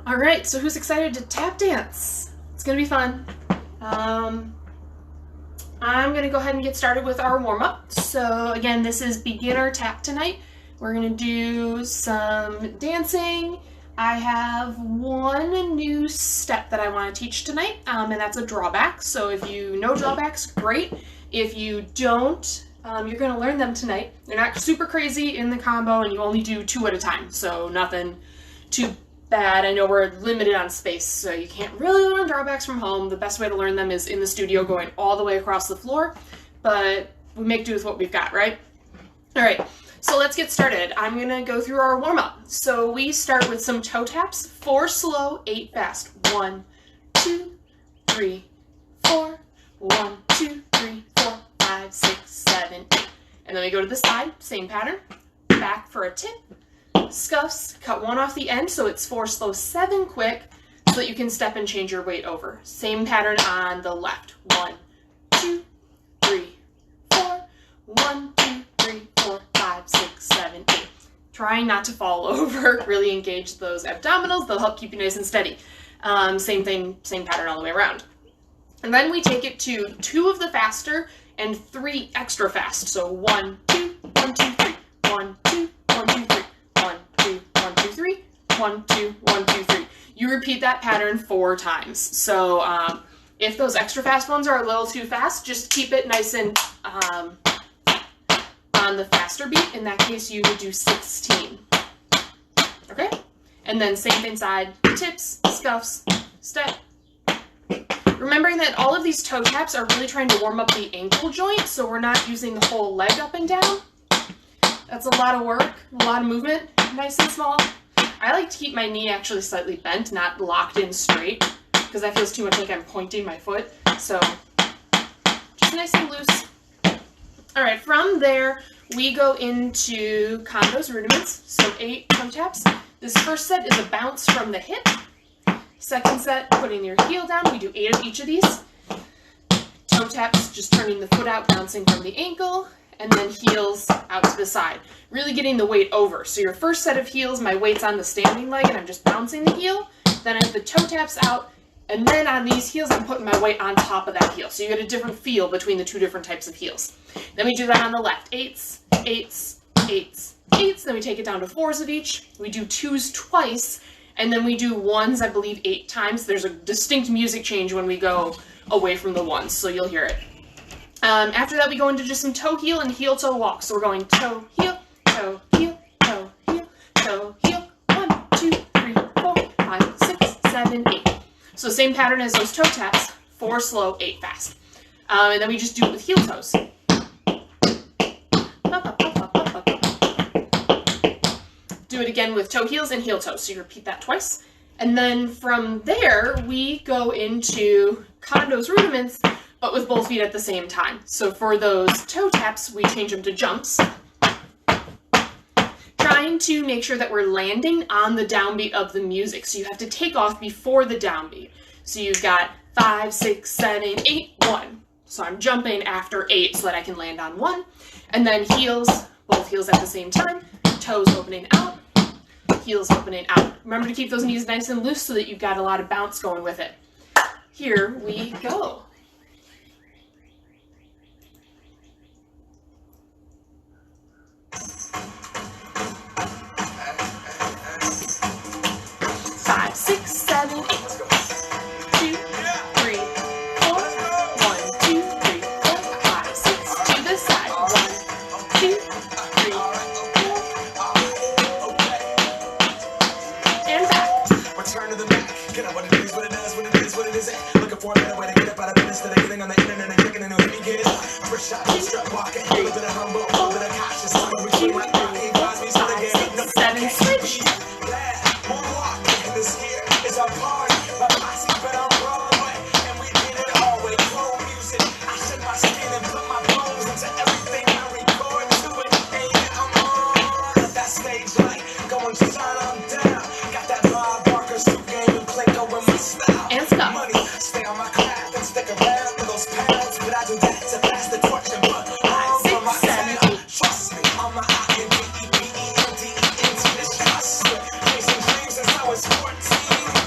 All right, so who's excited to tap dance? It's gonna be fun. I'm gonna go ahead and get started with our warm-up. So again, this is beginner tap tonight. We're gonna do some dancing. I have one new step that I want to teach tonight, and that's a drawback. So if you know drawbacks, great. If you don't, you're gonna learn them tonight. They're not super crazy in the combo, and you only do 2 at a time, so nothing too bad. I know we're limited on space, so you can't really learn drawbacks from home. The best way to learn them is in the studio, going all the way across the floor, but we make do with what we've got, right? All right, so let's get started. I'm gonna go through our warm-up. So we start with some toe taps, 4 slow, 8 fast. 1, 2, 3, 4. 1, 2, 3, 4, 5, 6, 7, 8. And then we go to the side, same pattern. Back for a tip. Scuffs, cut 1 off the end, so it's 4 slow, 7 quick, so that you can step and change your weight over. Same pattern on the left. 1, 2, 3, 4. 1, 2, 3, 4, 5, 6, 7, 8. Trying not to fall over. Really engage those abdominals. They'll help keep you nice and steady. Same thing, same pattern all the way around. And then we take it to 2 of the faster and 3 extra fast. So 1, 2, 1, 2, 3. 1, 2, 1, 2, 3. 1, 2, 1, 2, 3. 1, 2, 1, 2, 3. You repeat that pattern 4 times. So if those extra fast ones are a little too fast, just keep it nice and on the faster beat. In that case, you would do 16. Okay? And then same thing side, tips, scuffs, step. Remembering that all of these toe taps are really trying to warm up the ankle joint, so we're not using the whole leg up and down. That's a lot of work, a lot of movement, nice and small. I like to keep my knee actually slightly bent, not locked in straight, because that feels too much like I'm pointing my foot. So just nice and loose. All right, from there, we go into condos, rudiments, so 8 toe taps. This first set is a bounce from the hip. Second set, putting your heel down. We do 8 of each of these. Toe taps, just turning the foot out, bouncing from the ankle, and then heels out to the side. Really getting the weight over. So your first set of heels, my weight's on the standing leg, and I'm just bouncing the heel. Then I have the toe taps out, and then on these heels, I'm putting my weight on top of that heel. So you get a different feel between the 2 different types of heels. Then we do that on the left. 8s, 8s, 8s, 8s. Then we take it down to 4s of each. We do 2s twice. And then we do 1s, I believe, 8 times. There's a distinct music change when we go away from the 1s, so you'll hear it. After that, we go into just some toe heel and heel toe walk. So we're going toe heel, toe heel, toe heel, toe heel. 1, 2, 3, 4, 5, 6, 7, 8. So same pattern as those toe taps, 4 slow, 8 fast. And then we just do it with heel toes. Do it again with toe heels and heel toes. So you repeat that twice. And then from there, we go into condos rudiments, but with both feet at the same time. So for those toe taps, we change them to jumps. Trying to make sure that we're landing on the downbeat of the music. So you have to take off before the downbeat. So you've got 5, 6, 7, 8, 1. So I'm jumping after 8 so that I can land on 1. And then heels, both heels at the same time. Toes opening out, heels opening out. Remember to keep those knees nice and loose so that you've got a lot of bounce going with it. Here we go. Five, 6, 7, 8. 2, 3, 4. 1, 2, 3, 4, 5, 6. To the side. 1, 2, 3, 4. And back. Return to the back. Get up what it is, what it does, what it is, what it isn't. Looking for a better way to get up out of bed instead of getting on the internet and checking a new hit me get it. First shot, strut walking. A little bit of humble, a little bit of cautious. Some we shoot like rocky. Vibes me so they get no 7, switch. moonwalk. And this here is our party. My posse been on Broadway, and we did it all way. Cold music. I shed my skin and put my bones into everything I record to it. And yeah, I'm on that stage light, going to shine on down. Got that Bob Barker suit game and play go with my style. And stop. Money, stay on my craft and stick around for those pounds. But I do that to pass the torch and put on for my 6, 7, town. 8. Trust me, I'm a I-N-D-E-B-E-N-D-E-N-T. This trust me. Chasing dreams since I was 14.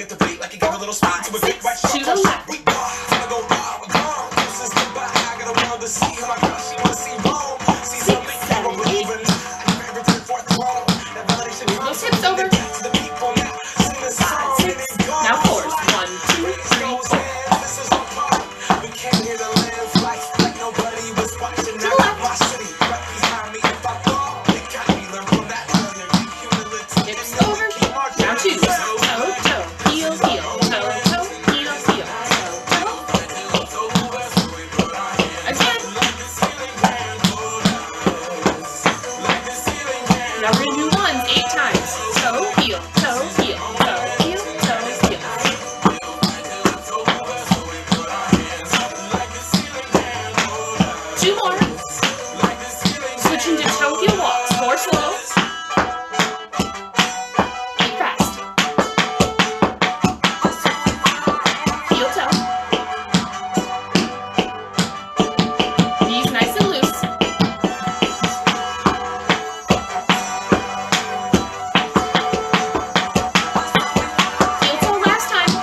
at the beat like it gave a little speed to a big white to the left. Time to go raw with wrong. This is goodbye. I got a world to see. My girl, she wanna see Rome. See 6, something 7, 8. Those hips over. 5, 6. Now 4s. 1, 2, 3, 4. To the left. Hips over. Now 2. Toe, toe, heel, heel, toe, toe, heel, heel, toe, toe. Again. Now we're gonna do ones 8 times. Toe, heel, toe, heel, toe, heel, toe, heel. 2 more. Switching to toe, heel walks. 4 slow. 8 fast. Heel toe. Knees nice and loose. Heel toe last time.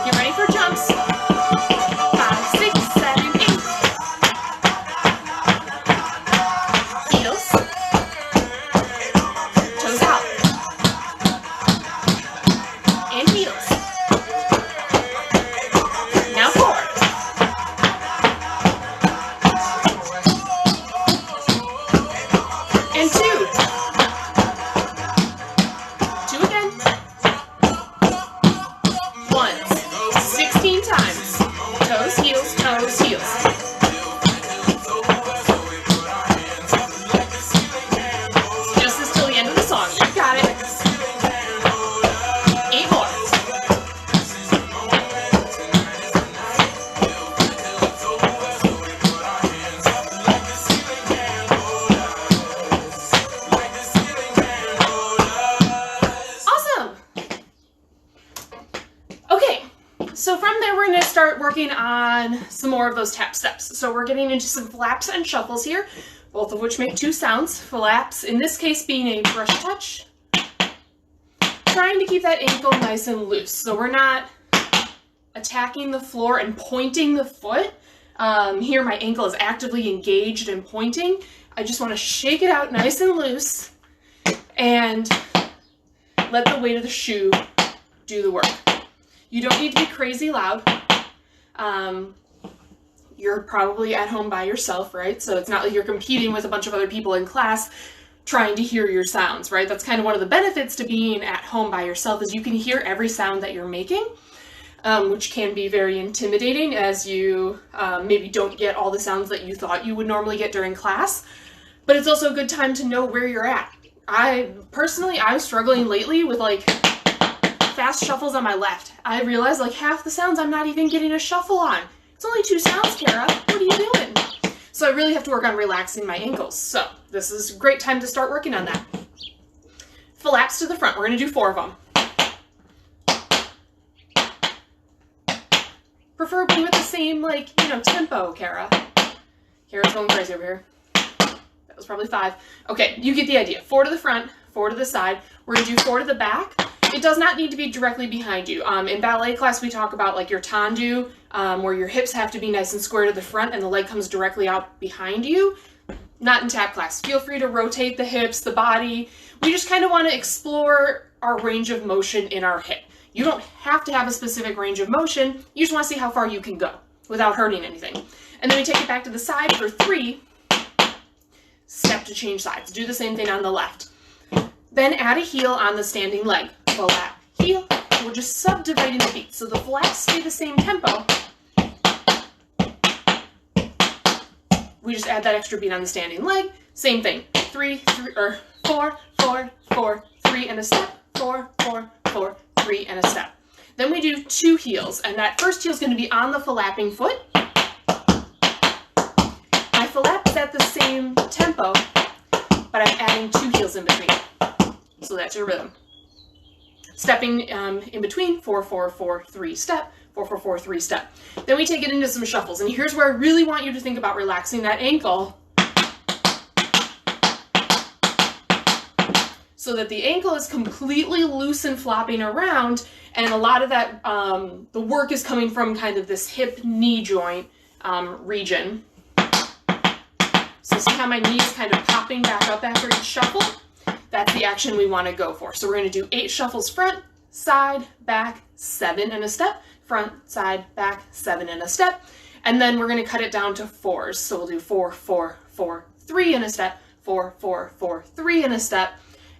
Get ready for jumps. 5, 6, 7, 8. Heels. Toes out. And heels. Now 4. And 2. 2 again. 1s. 16 times. Toes, heels, toes, heels. Just this till the end of the song. You got it. 8 more. Awesome. Okay, so from there we're going to start working on some more of those tap steps. So we're getting into some flaps and shuffles here, both of which make 2 sounds. Flaps, in this case, being a brush touch. Trying to keep that ankle nice and loose. So we're not attacking the floor and pointing the foot. Here my ankle is actively engaged and pointing. I just want to shake it out nice and loose and let the weight of the shoe do the work. You don't need to be crazy loud. You're probably at home by yourself, right? So it's not like you're competing with a bunch of other people in class trying to hear your sounds, right? That's kind of one of the benefits to being at home by yourself is you can hear every sound that you're making, which can be very intimidating as you maybe don't get all the sounds that you thought you would normally get during class. But it's also a good time to know where you're at. I'm struggling lately with like fast shuffles on my left. I realized like half the sounds I'm not even getting a shuffle on. It's only 2 sounds, Kara. What are you doing? So I really have to work on relaxing my ankles. So this is a great time to start working on that. Flaps to the front. We're going to do 4 of them. Preferably with the same, like, tempo, Kara. Kara's going crazy over here. That was probably 5. Okay, you get the idea. 4 to the front, 4 to the side. We're going to do 4 to the back. It does not need to be directly behind you. In ballet class, we talk about like your tendu, where your hips have to be nice and square to the front and the leg comes directly out behind you. Not in tap class. Feel free to rotate the hips, the body. We just kind of want to explore our range of motion in our hip. You don't have to have a specific range of motion. You just want to see how far you can go without hurting anything. And then we take it back to the side for 3. Step to change sides. Do the same thing on the left. Then add a heel on the standing leg. Flap, heel. We're just subdividing the beats. So the flaps stay the same tempo. We just add that extra beat on the standing leg. Same thing. 3, 4, 4, 4, 3 and a step. 4, 4, 4, 3 and a step. Then we do 2 heels, and that first heel is going to be on the flapping foot. My flap is at the same tempo, but I'm adding 2 heels in between. So that's your rhythm. Stepping in between, 4, 4, 4, 3 step, 4, 4, 4, 3 step. Then we take it into some shuffles, and here's where I really want you to think about relaxing that ankle. So so that the ankle is completely loose and flopping around, and a lot of that, the work is coming from kind of this hip knee joint region. So see how my knee is kind of popping back up after each shuffle? That's the action we want to go for. So we're going to do 8 shuffles front, side, back, 7 in a step, front, side, back, 7 in a step, and then we're going to cut it down to 4s. So we'll do 4, 4, 4, 3 in a step, 4, 4, 4, 3 in a step,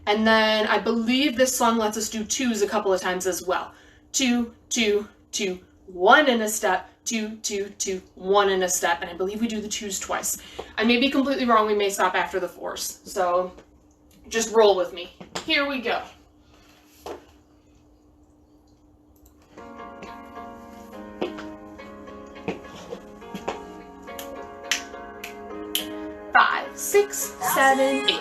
and then I believe this song lets us do 2s a couple of times as well. 2, 2, 2, 1 in a step, 2, 2, 2, 1 in a step, and I believe we do the 2s twice. I may be completely wrong, we may stop after the 4s, so just roll with me. Here we go. Five, 6, 7, 8.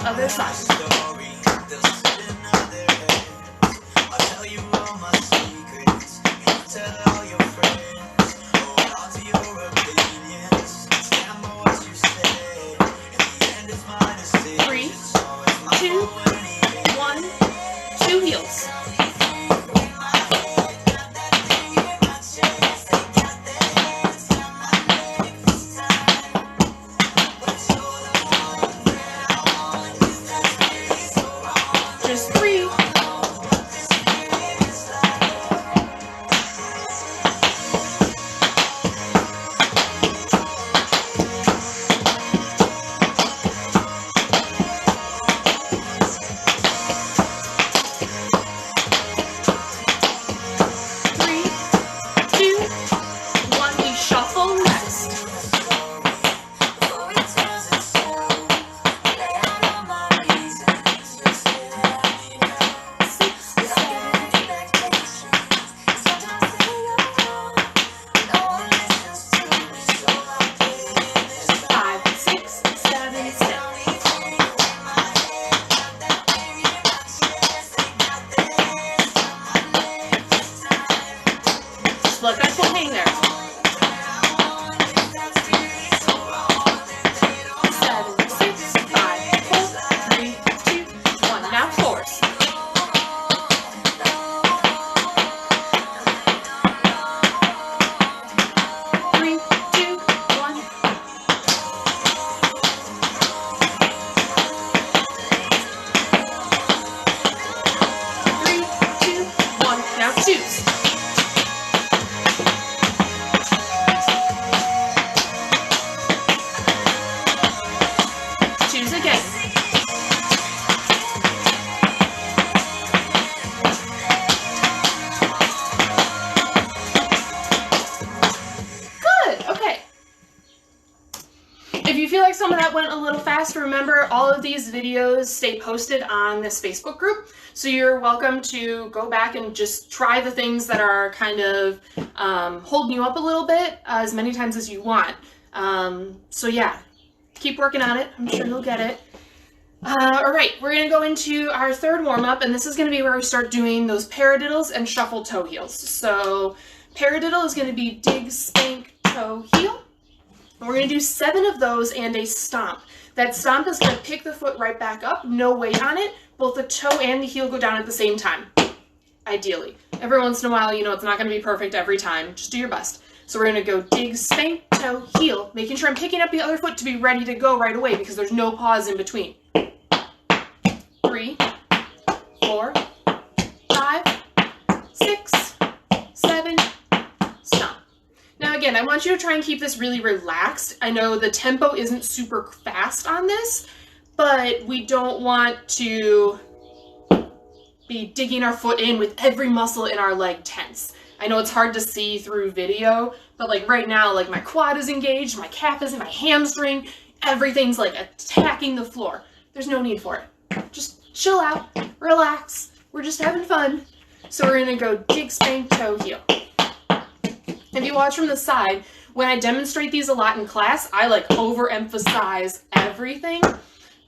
Other side. Three, two, one, 2 heels. Just 3. Look, I can hang there. 7, 6, 5, 4, 3, 2, 1. Now 4s. 3, 2, 1. 3, 2, 1. Now 2s. If you feel like some of that went a little fast, remember all of these videos stay posted on this Facebook group. So you're welcome to go back and just try the things that are kind of holding you up a little bit as many times as you want. So yeah, keep working on it. I'm sure you'll get it. All right, we're going to go into our third warm-up, and this is going to be where we start doing those paradiddles and shuffle toe heels. So paradiddle is going to be dig, spank, toe, heel. And we're going to do 7 of those and a stomp. That stomp is going to pick the foot right back up, no weight on it. Both the toe and the heel go down at the same time, ideally. Every once in a while, you know, it's not going to be perfect every time. Just do your best. So we're going to go dig, spank, toe, heel, making sure I'm picking up the other foot to be ready to go right away because there's no pause in between. 3, 4, 5, 6, 7, stop. again, I want you to try and keep this really relaxed. I know the tempo isn't super fast on this, but we don't want to be digging our foot in with every muscle in our leg tense. I know it's hard to see through video, but like right now, like my quad is engaged, my calf is in my hamstring, everything's like attacking the floor. There's no need for it. Just chill out, relax. We're just having fun. So we're gonna go dig, spank, toe, heel. If you watch from the side, when I demonstrate these a lot in class, I like overemphasize everything,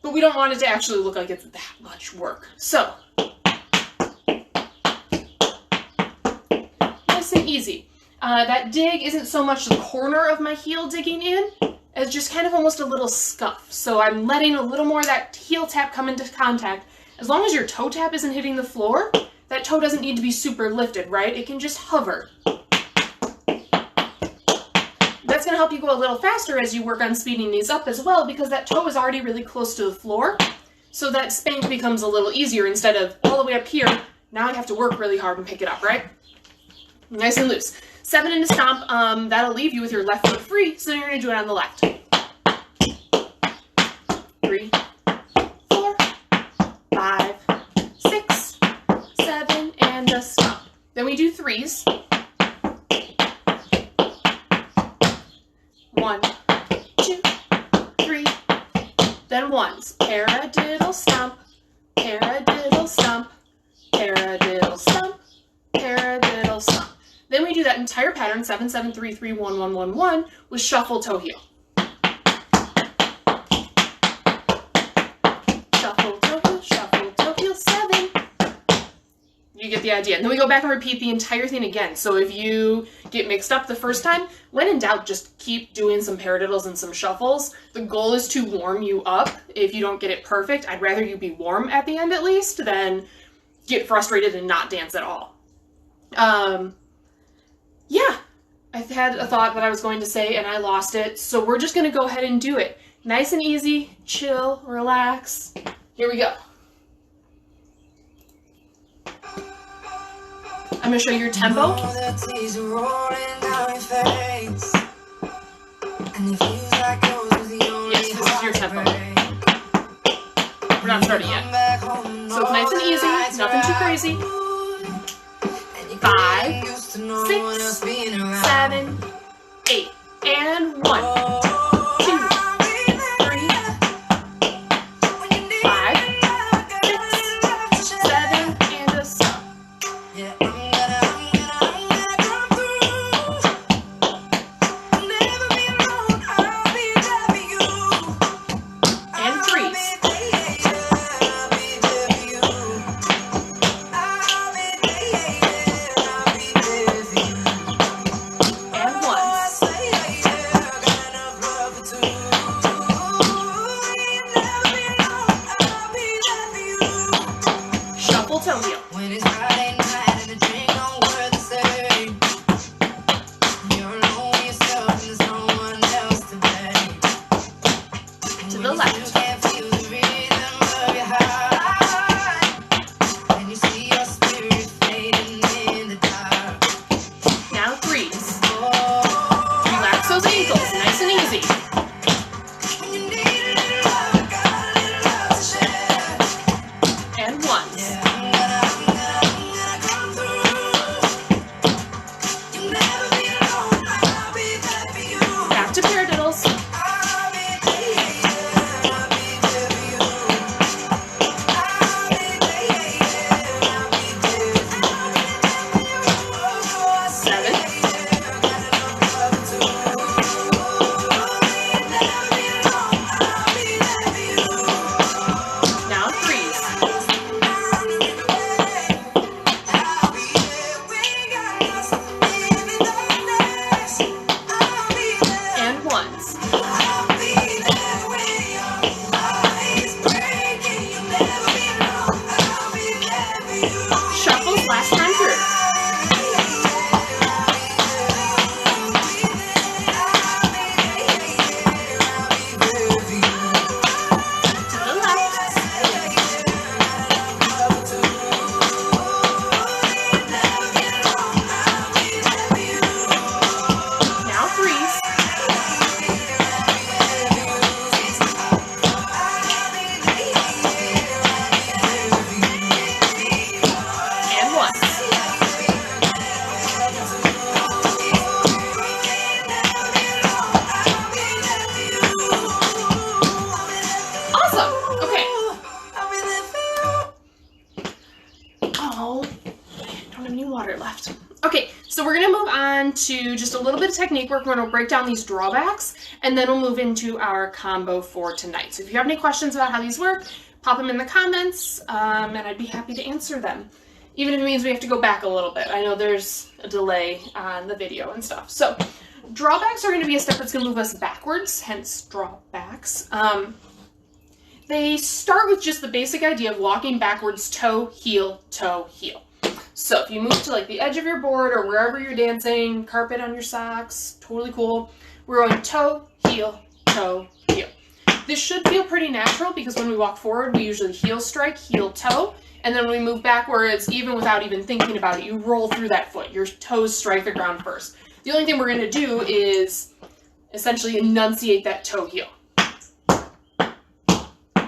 but we don't want it to actually look like it's that much work. So, nice and easy. That dig isn't so much the corner of my heel digging in, as just kind of almost a little scuff. So I'm letting a little more of that heel tap come into contact. As long as your toe tap isn't hitting the floor, that toe doesn't need to be super lifted, right? It can just hover. That's going to help you go a little faster as you work on speeding these up as well, because that toe is already really close to the floor. So that spank becomes a little easier instead of all the way up here. Now I have to work really hard and pick it up, right? Nice and loose. 7 in a stomp, that'll leave you with your left foot free, so then you're going to do it on the left. 3, 4, 5, 6, 7, and a stomp. Then we do 3s. 1, 2, 3, then 1s. Paradiddle stomp, paradiddle stomp, paradiddle stomp, paradiddle stomp. Then we do that entire pattern, 7, 7, 3, 3, 1, 1, 1, 1, with shuffle, toe, heel. Shuffle, toe, heel, 7. You get the idea. And then we go back and repeat the entire thing again. So if you get mixed up the first time, when in doubt, just keep doing some paradiddles and some shuffles. The goal is to warm you up. If you don't get it perfect, I'd rather you be warm at the end at least than get frustrated and not dance at all. Yeah, I had a thought that I was going to say and I lost it. So we're just going to go ahead and do it. Nice and easy, chill, relax. Here we go. I'm going to show you your tempo. Yes, this is your tempo. We're not starting yet. So it's nice and easy, nothing too crazy. 5, 6, 7, 8, and 1, 2, 3, 5, 6, 7, and a stop. And 3s. Toe heel. When it's Friday night and the drink don't work the same, you're alone with yourself and there's no one else to blame. To the left. You can't feel the rhythm of your heart, and you see your spirit fading in the dark. Now 3s. Relax those ankles, nice and easy. And 1s. To paradiddles. into just a little bit of technique work. We're going to break down these drawbacks, and then we'll move into our combo for tonight. So if you have any questions about how these work, pop them in the comments, and I'd be happy to answer them. Even if it means we have to go back a little bit. I know there's a delay on the video and stuff. So drawbacks are going to be a step that's going to move us backwards, hence drawbacks. They start with just the basic idea of walking backwards, toe, heel, toe, heel. So if you move to like the edge of your board or wherever you're dancing, carpet on your socks, totally cool. We're going toe, heel, toe, heel. This should feel pretty natural because when we walk forward, we usually heel strike, heel, toe. And then when we move backwards, even without even thinking about it, you roll through that foot. Your toes strike the ground first. The only thing we're going to do is essentially enunciate that toe heel.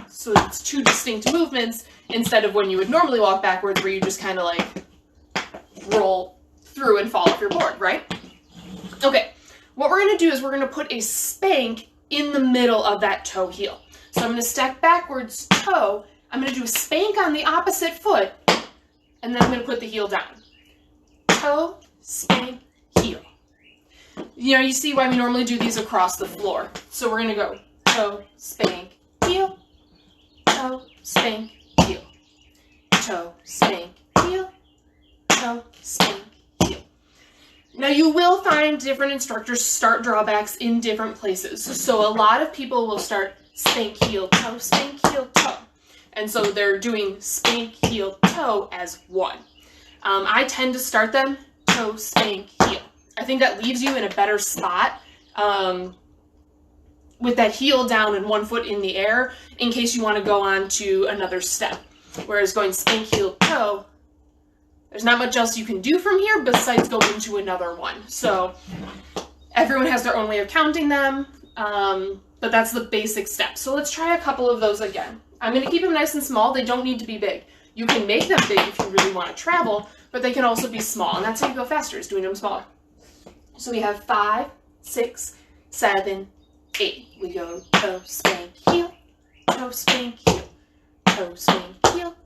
So it's two distinct movements instead of when you would normally walk backwards where you just kind of like roll through and fall off your board, right? Okay, what we're going to do is we're going to put a spank in the middle of that toe heel. So I'm going to step backwards, toe. I'm going to do a spank on the opposite foot, and then I'm going to put the heel down. Toe, spank, heel. You know, you see why we normally do these across the floor. So we're going to go toe, spank, heel. Toe, spank, heel. Toe, spank, heel. Toe, spank, heel. Now you will find different instructors start drawbacks in different places. So a lot of people will start spank, heel, toe, toe. And so they're doing spank, heel, toe as one. I tend to start them toe, spank, heel. I think that leaves you in a better spot with that heel down and one foot in the air in case you want to go on to another step. Whereas going spank, heel, toe, there's not much else you can do from here besides go into another one. So everyone has their own way of counting them, but that's the basic step. So let's try a couple of those again. I'm going to keep them nice and small. They don't need to be big. You can make them big if you really want to travel, but they can also be small, and that's how you go faster, is doing them smaller. So we have 5, 6, 7, 8. We go toe, spank, heel, toe, spank, heel, toe, spank, heel,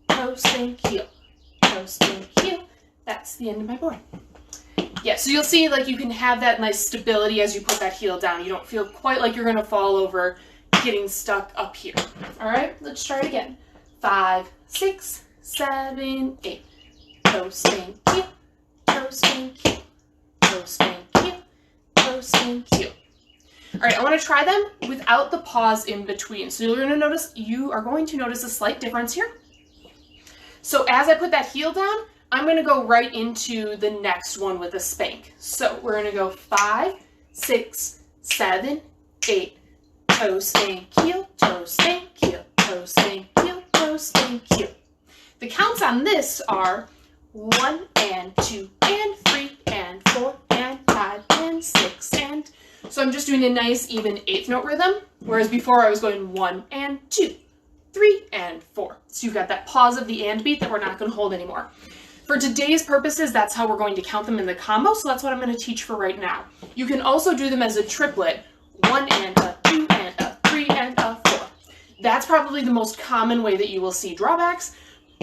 toe, spank, heel, toe, spank, heel. That's the end of my board. Yeah, so you'll see like you can have that nice stability as you put that heel down. You don't feel quite like you're going to fall over getting stuck up here. All right, let's try it again. 5, 6, 7, 8. Toe, spank, heel, toe, spank, heel, toe, spank, heel, toe, spank, heel. All right, I want to try them without the pause in between. So you are going to notice a slight difference here. So as I put that heel down, I'm going to go right into the next one with a spank. So we're going to go 5, 6, 7, 8. Toe, spank, heel, toe, spank, heel, toe, spank, heel, toe, spank, heel. The counts on this are 1 and 2 and 3 and 4 and 5 and 6 and... So I'm just doing a nice even eighth note rhythm, whereas before I was going 1 and 2, 3 and 4. So you've got that pause of the and beat that we're not going to hold anymore. For today's purposes, that's how we're going to count them in the combo, so that's what I'm going to teach for right now. You can also do them as a triplet, 1 and a 2 and a 3 and a 4. That's probably the most common way that you will see drawbacks,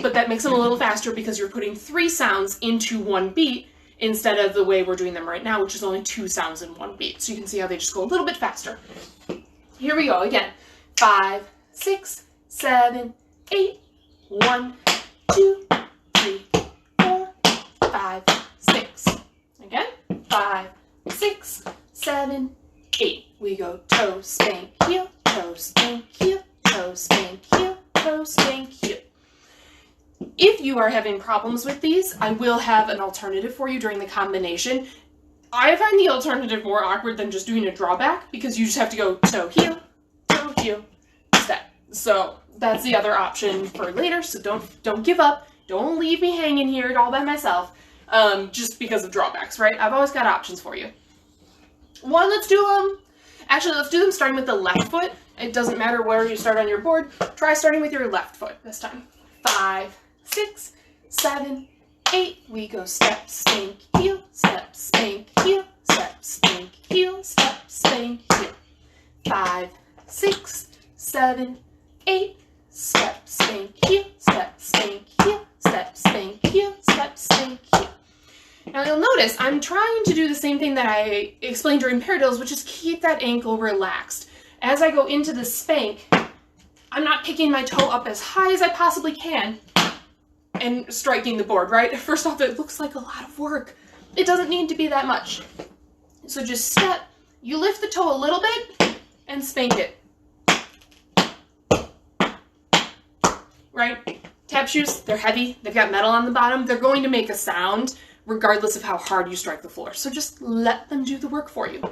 but that makes them a little faster because you're putting 3 sounds into one beat instead of the way we're doing them right now, which is only 2 sounds in one beat. So you can see how they just go a little bit faster. Here we go again. 5, 6, 7, 8. 1, 2, 3, 4, 5, 6. Again. 5, 6, 7, 8. We go toe, spank, heel, toe, spank, heel, toe, spank, heel, toe, spank, heel. If you are having problems with these, I will have an alternative for you during the combination. I find the alternative more awkward than just doing a drawback because you just have to go toe, heel, step. So that's the other option for later, so don't give up. Don't leave me hanging here all by myself just because of drawbacks, right? I've always got options for you. Let's do them. Actually, let's do them starting with the left foot. It doesn't matter where you start on your board. Try starting with your left foot this time. 5, 6, 7, 8. We go step, spank, heel, step, spank, heel, step, spank, heel, step, spank, heel. 5, 6, 7, 8. Step, spank, heel, step, spank, heel, step, spank, heel, step, spank, heel. Now you'll notice I'm trying to do the same thing that I explained during paradiddles, which is keep that ankle relaxed. As I go into the spank, I'm not picking my toe up as high as I possibly can and striking the board, right? First off, it looks like a lot of work. It doesn't need to be that much. So just step, you lift the toe a little bit and spank it. Right? Tap shoes, they're heavy, they've got metal on the bottom, they're going to make a sound regardless of how hard you strike the floor. So just let them do the work for you.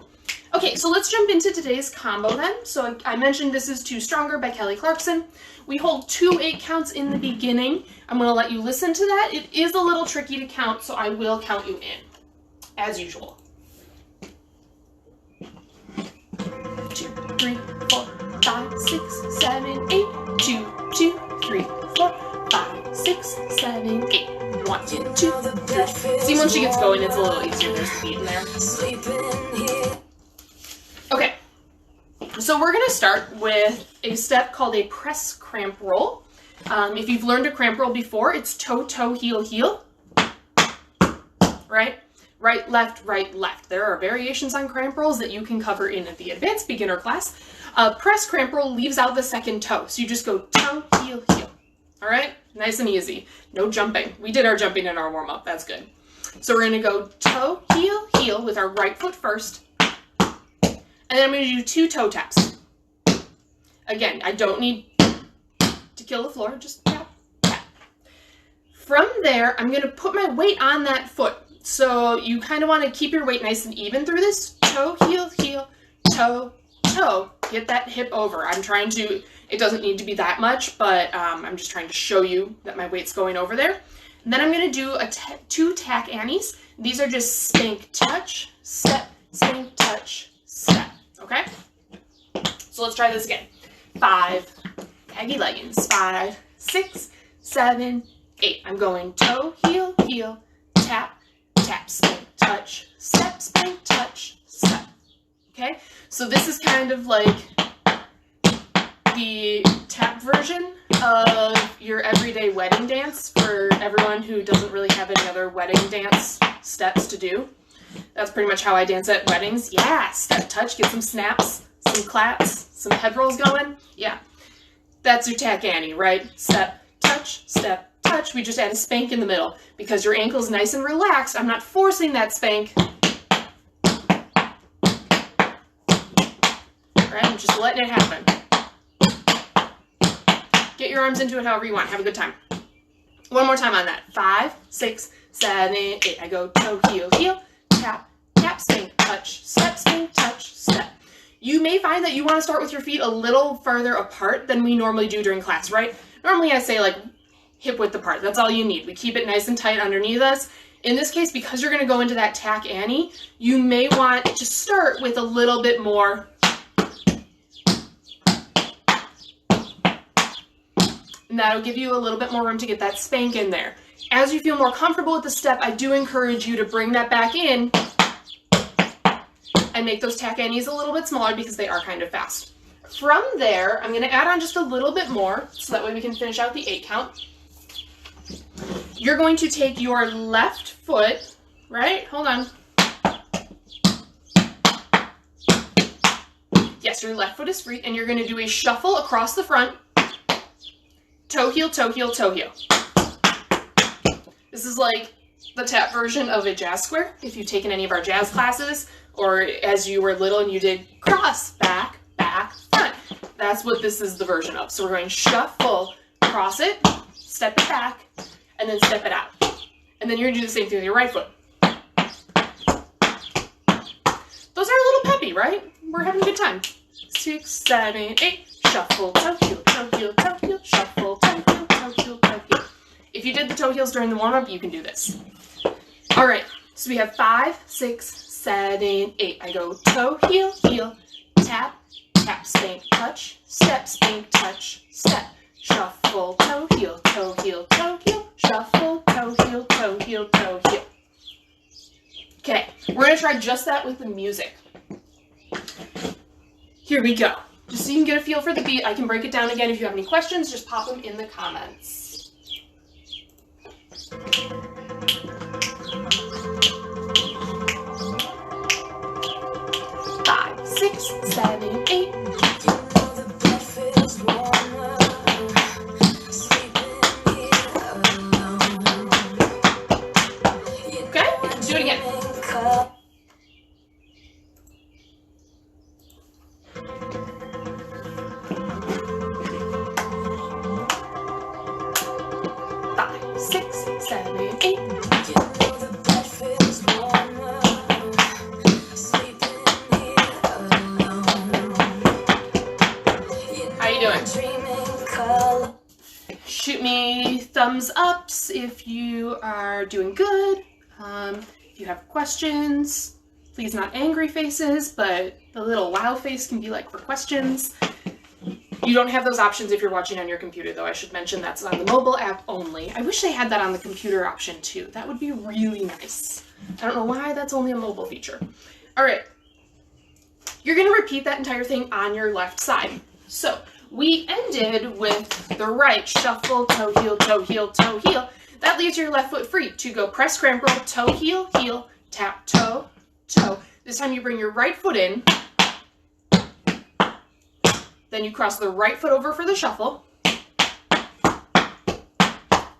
Okay, so let's jump into today's combo then. So I mentioned this is Two Stronger by Kelly Clarkson. We hold 2 8 counts in the beginning. I'm going to let you listen to that. It is a little tricky to count, so I will count you in, as usual. 2, 3, 4, 5, 6, 7, 8. 2, 2, 3, 4, 5, 6, 7, 8. 1, 2, 3. See, once she gets going, it's a little easier. There's the beat in there. Okay, so we're going to start with a step called a press cramp roll. If you've learned a cramp roll before, it's toe, toe, heel, heel. Right? Right, left, right, left. There are variations on cramp rolls that you can cover in the advanced beginner class. Press cramp roll leaves out the second toe, so you just go toe, heel, heel. All right? Nice and easy. No jumping. We did our jumping in our warm-up. That's good. So we're going to go toe, heel, heel with our right foot first. And then I'm going to do 2 toe taps. Again, I don't need to kill the floor. Just tap, tap. From there, I'm going to put my weight on that foot. So you kind of want to keep your weight nice and even through this. Toe, heel, heel, toe, toe. Get that hip over. I'm trying to, it doesn't need to be that much, but I'm just trying to show you that my weight's going over there. And then I'm going to do 2 tack annies. These are just spank, touch, step, spank, touch, step. Okay? So let's try this again. 5, baggy leggings. 5, 6, 7, 8. I'm going toe, heel, heel, tap, tap, spank, touch, step, spank, touch, step. Okay? So this is kind of like the tap version of your everyday wedding dance for everyone who doesn't really have any other wedding dance steps to do. That's pretty much how I dance at weddings. Yeah, step, touch, get some snaps, some claps, some head rolls going. Yeah, that's your tack Annie, right? Step, touch, step, touch. We just add a spank in the middle because your ankle's nice and relaxed. I'm not forcing that spank. All right, I'm just letting it happen. Get your arms into it however you want. Have a good time. One more time on that. 5, 6, 7, 8. I go toe, heel, heel. Tap, tap, spank, touch, step, spank, touch, step. You may find that you want to start with your feet a little further apart than we normally do during class, right? Normally I say like hip width apart. That's all you need. We keep it nice and tight underneath us. In this case, because you're going to go into that tack Annie, you may want to start with a little bit more. And that'll give you a little bit more room to get that spank in there. As you feel more comfortable with the step, I do encourage you to bring that back in and make those tack annies a little bit smaller because they are kind of fast. From there, I'm going to add on just a little bit more so that way we can finish out the 8 count. You're going to take your left foot, right? Hold on. Yes, your left foot is free, and you're going to do a shuffle across the front. Toe, heel, toe, heel, toe, heel. This is like the tap version of a jazz square. If you've taken any of our jazz classes, or as you were little and you did cross, back, back, front. That's what this is the version of. So we're going shuffle, cross it, step it back, and then step it out. And then you're going to do the same thing with your right foot. Those are a little peppy, right? We're having a good time. 6, 7, 8. Shuffle, toe, heel, toe, heel, toe, heel, shuffle, toe, heel, toe, heel, toe, heel. If you did the toe heels during the warm-up, you can do this. All right, so we have 5, 6, 7, 8. I go toe, heel, heel, tap, tap, spank, touch, step, spank, touch, step, shuffle, toe, heel, toe, heel, toe, heel, shuffle, toe, heel, toe, heel, toe, heel. Okay, we're gonna try just that with the music. Here we go. Just so you can get a feel for the beat, I can break it down again. If you have any questions, just pop them in the comments. doing? Shoot me thumbs ups if you are doing good. If you have questions, please not angry faces, but the little wow face can be like for questions. You don't have those options if you're watching on your computer, though. I should mention that's on the mobile app only. I wish they had that on the computer option too. That would be really nice. I don't know why that's only a mobile feature. All right. You're going to repeat that entire thing on your left side. So we ended with the right shuffle, toe, heel, toe, heel, toe, heel. That leaves your left foot free to go press, scramble, toe, heel, heel, tap, toe, toe. This time you bring your right foot in. Then you cross the right foot over for the shuffle.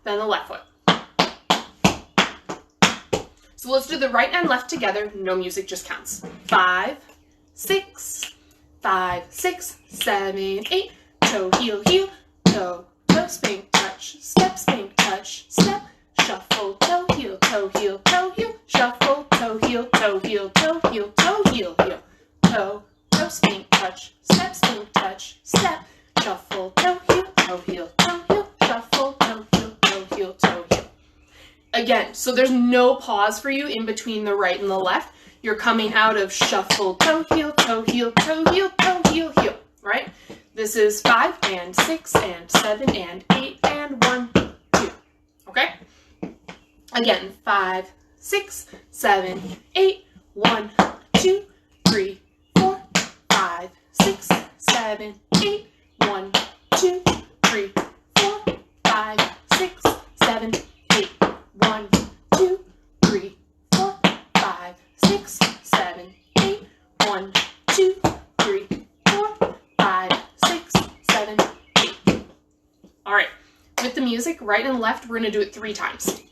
Then the left foot. So let's do the right and left together. No music, just counts. 5, 6, 5, 6, 7, 8. Toe, heel, heel, toe, toe, spank, touch, step, spank, touch, step, shuffle, toe, heel, toe, heel, toe, heel, shuffle, toe, heel, toe, heel, toe, heel, toe, heel, heel, toe, toe, spank, touch, step, spank, touch, step, shuffle, toe, heel, toe, heel, toe, heel, shuffle, toe, heel, toe, heel, toe, heel. Again, so there's no pause for you in between the right and the left. You're coming out of shuffle, toe, heel, toe, heel, toe, heel, toe, heel, heel, right? This is 5 and 6 and 7 and 8 and 1, 2. Okay? Again, 5, 6, 7, 8, 1, 2, 3, 4, 5, 6, 7, 8, 1, 2, 3, 4, 5, 6, 7, 8, 1, 2, 3, 4, 5, 6, 7, 8, 1, 2, 3, 4, 5, 6, 7, 8. All right, with the music, right and left, we're going to do it 3 times.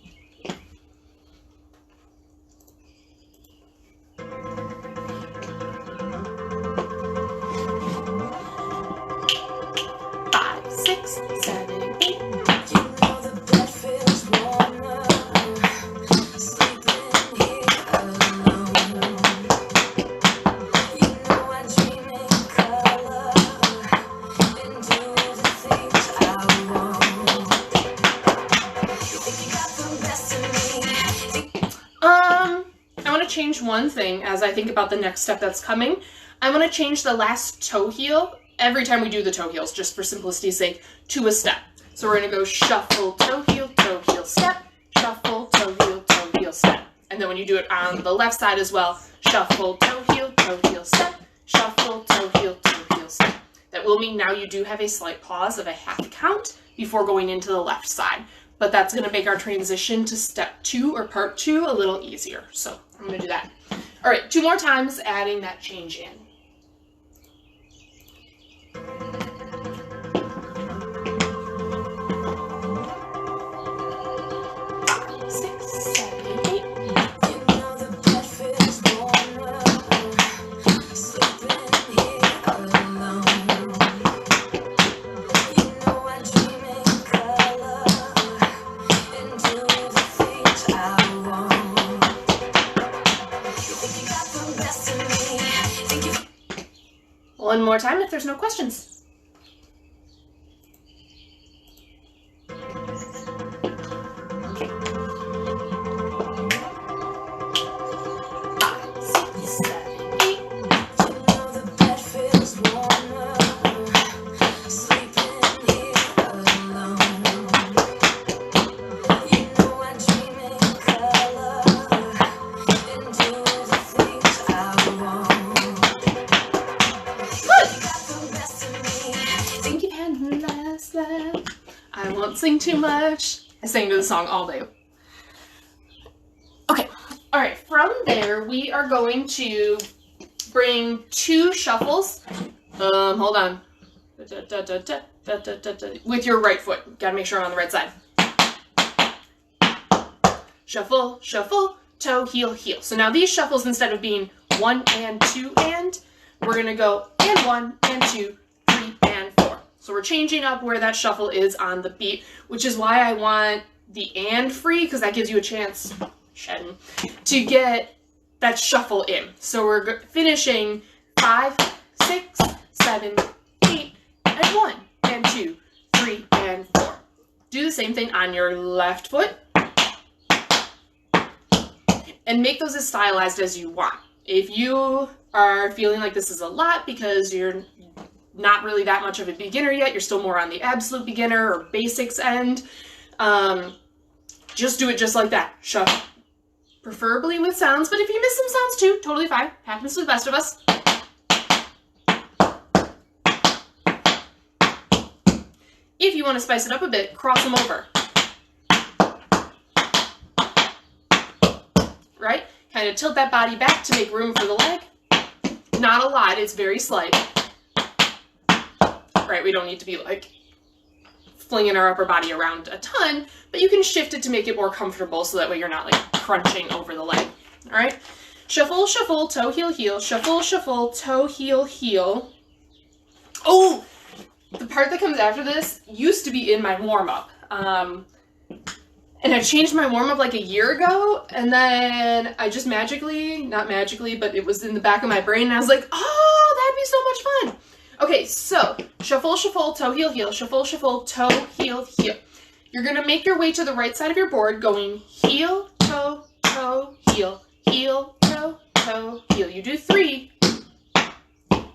Change one thing as I think about the next step that's coming. I'm going to change the last toe heel every time we do the toe heels, just for simplicity's sake, to a step. So we're going to go shuffle, toe, heel, step, shuffle, toe, heel, step. And then when you do it on the left side as well, shuffle, toe, heel, step, shuffle, toe, heel, step. That will mean now you do have a slight pause of a half count before going into the left side. But that's going to make our transition to step 2 or part 2 a little easier. So I'm going to do that. All right, 2 more times, adding that change in. 6, 7, 8. One more time if there's no questions. 'Think you had the last laugh. I won't sing too much. I sang to the song all day. Okay, all right, from there we are going to bring 2 shuffles. Hold on. With your right foot. Gotta make sure I'm on the right side. Shuffle, shuffle, toe, heel, heel. So now these shuffles, instead of being 1 and 2 and, we're gonna go and 1 and 2, 3 and 4. So we're changing up where that shuffle is on the beat, which is why I want the and free, because that gives you a chance, to get that shuffle in. So we're finishing 5, 6, 7, 8, and 1 and 2, 3 and 4. Do the same thing on your left foot. And make those as stylized as you want. If you are feeling like this is a lot because you're not really that much of a beginner yet, you're still more on the absolute beginner or basics end, just do it just like that. Shuffle. Preferably with sounds, but if you miss some sounds too, totally fine. Happens to the best of us. If you want to spice it up a bit, cross them over. Right? Kind of tilt that body back to make room for the leg. Not a lot, it's very slight. Right, we don't need to be like flinging our upper body around a ton, but you can shift it to make it more comfortable so that way you're not like crunching over the leg. All right? Shuffle, shuffle, toe, heel, heel. Shuffle, shuffle, toe, heel, heel. Oh! The part that comes after this used to be in my warm-up. And I changed my warm-up like a year ago, and then I just magically, not magically, but it was in the back of my brain, and I was like, oh, that'd be so much fun. Okay, so shuffle, shuffle, toe, heel, heel. Shuffle, shuffle, toe, heel, heel. You're going to make your way to the right side of your board going heel, toe, toe, heel, heel, toe, toe, heel. You do 3,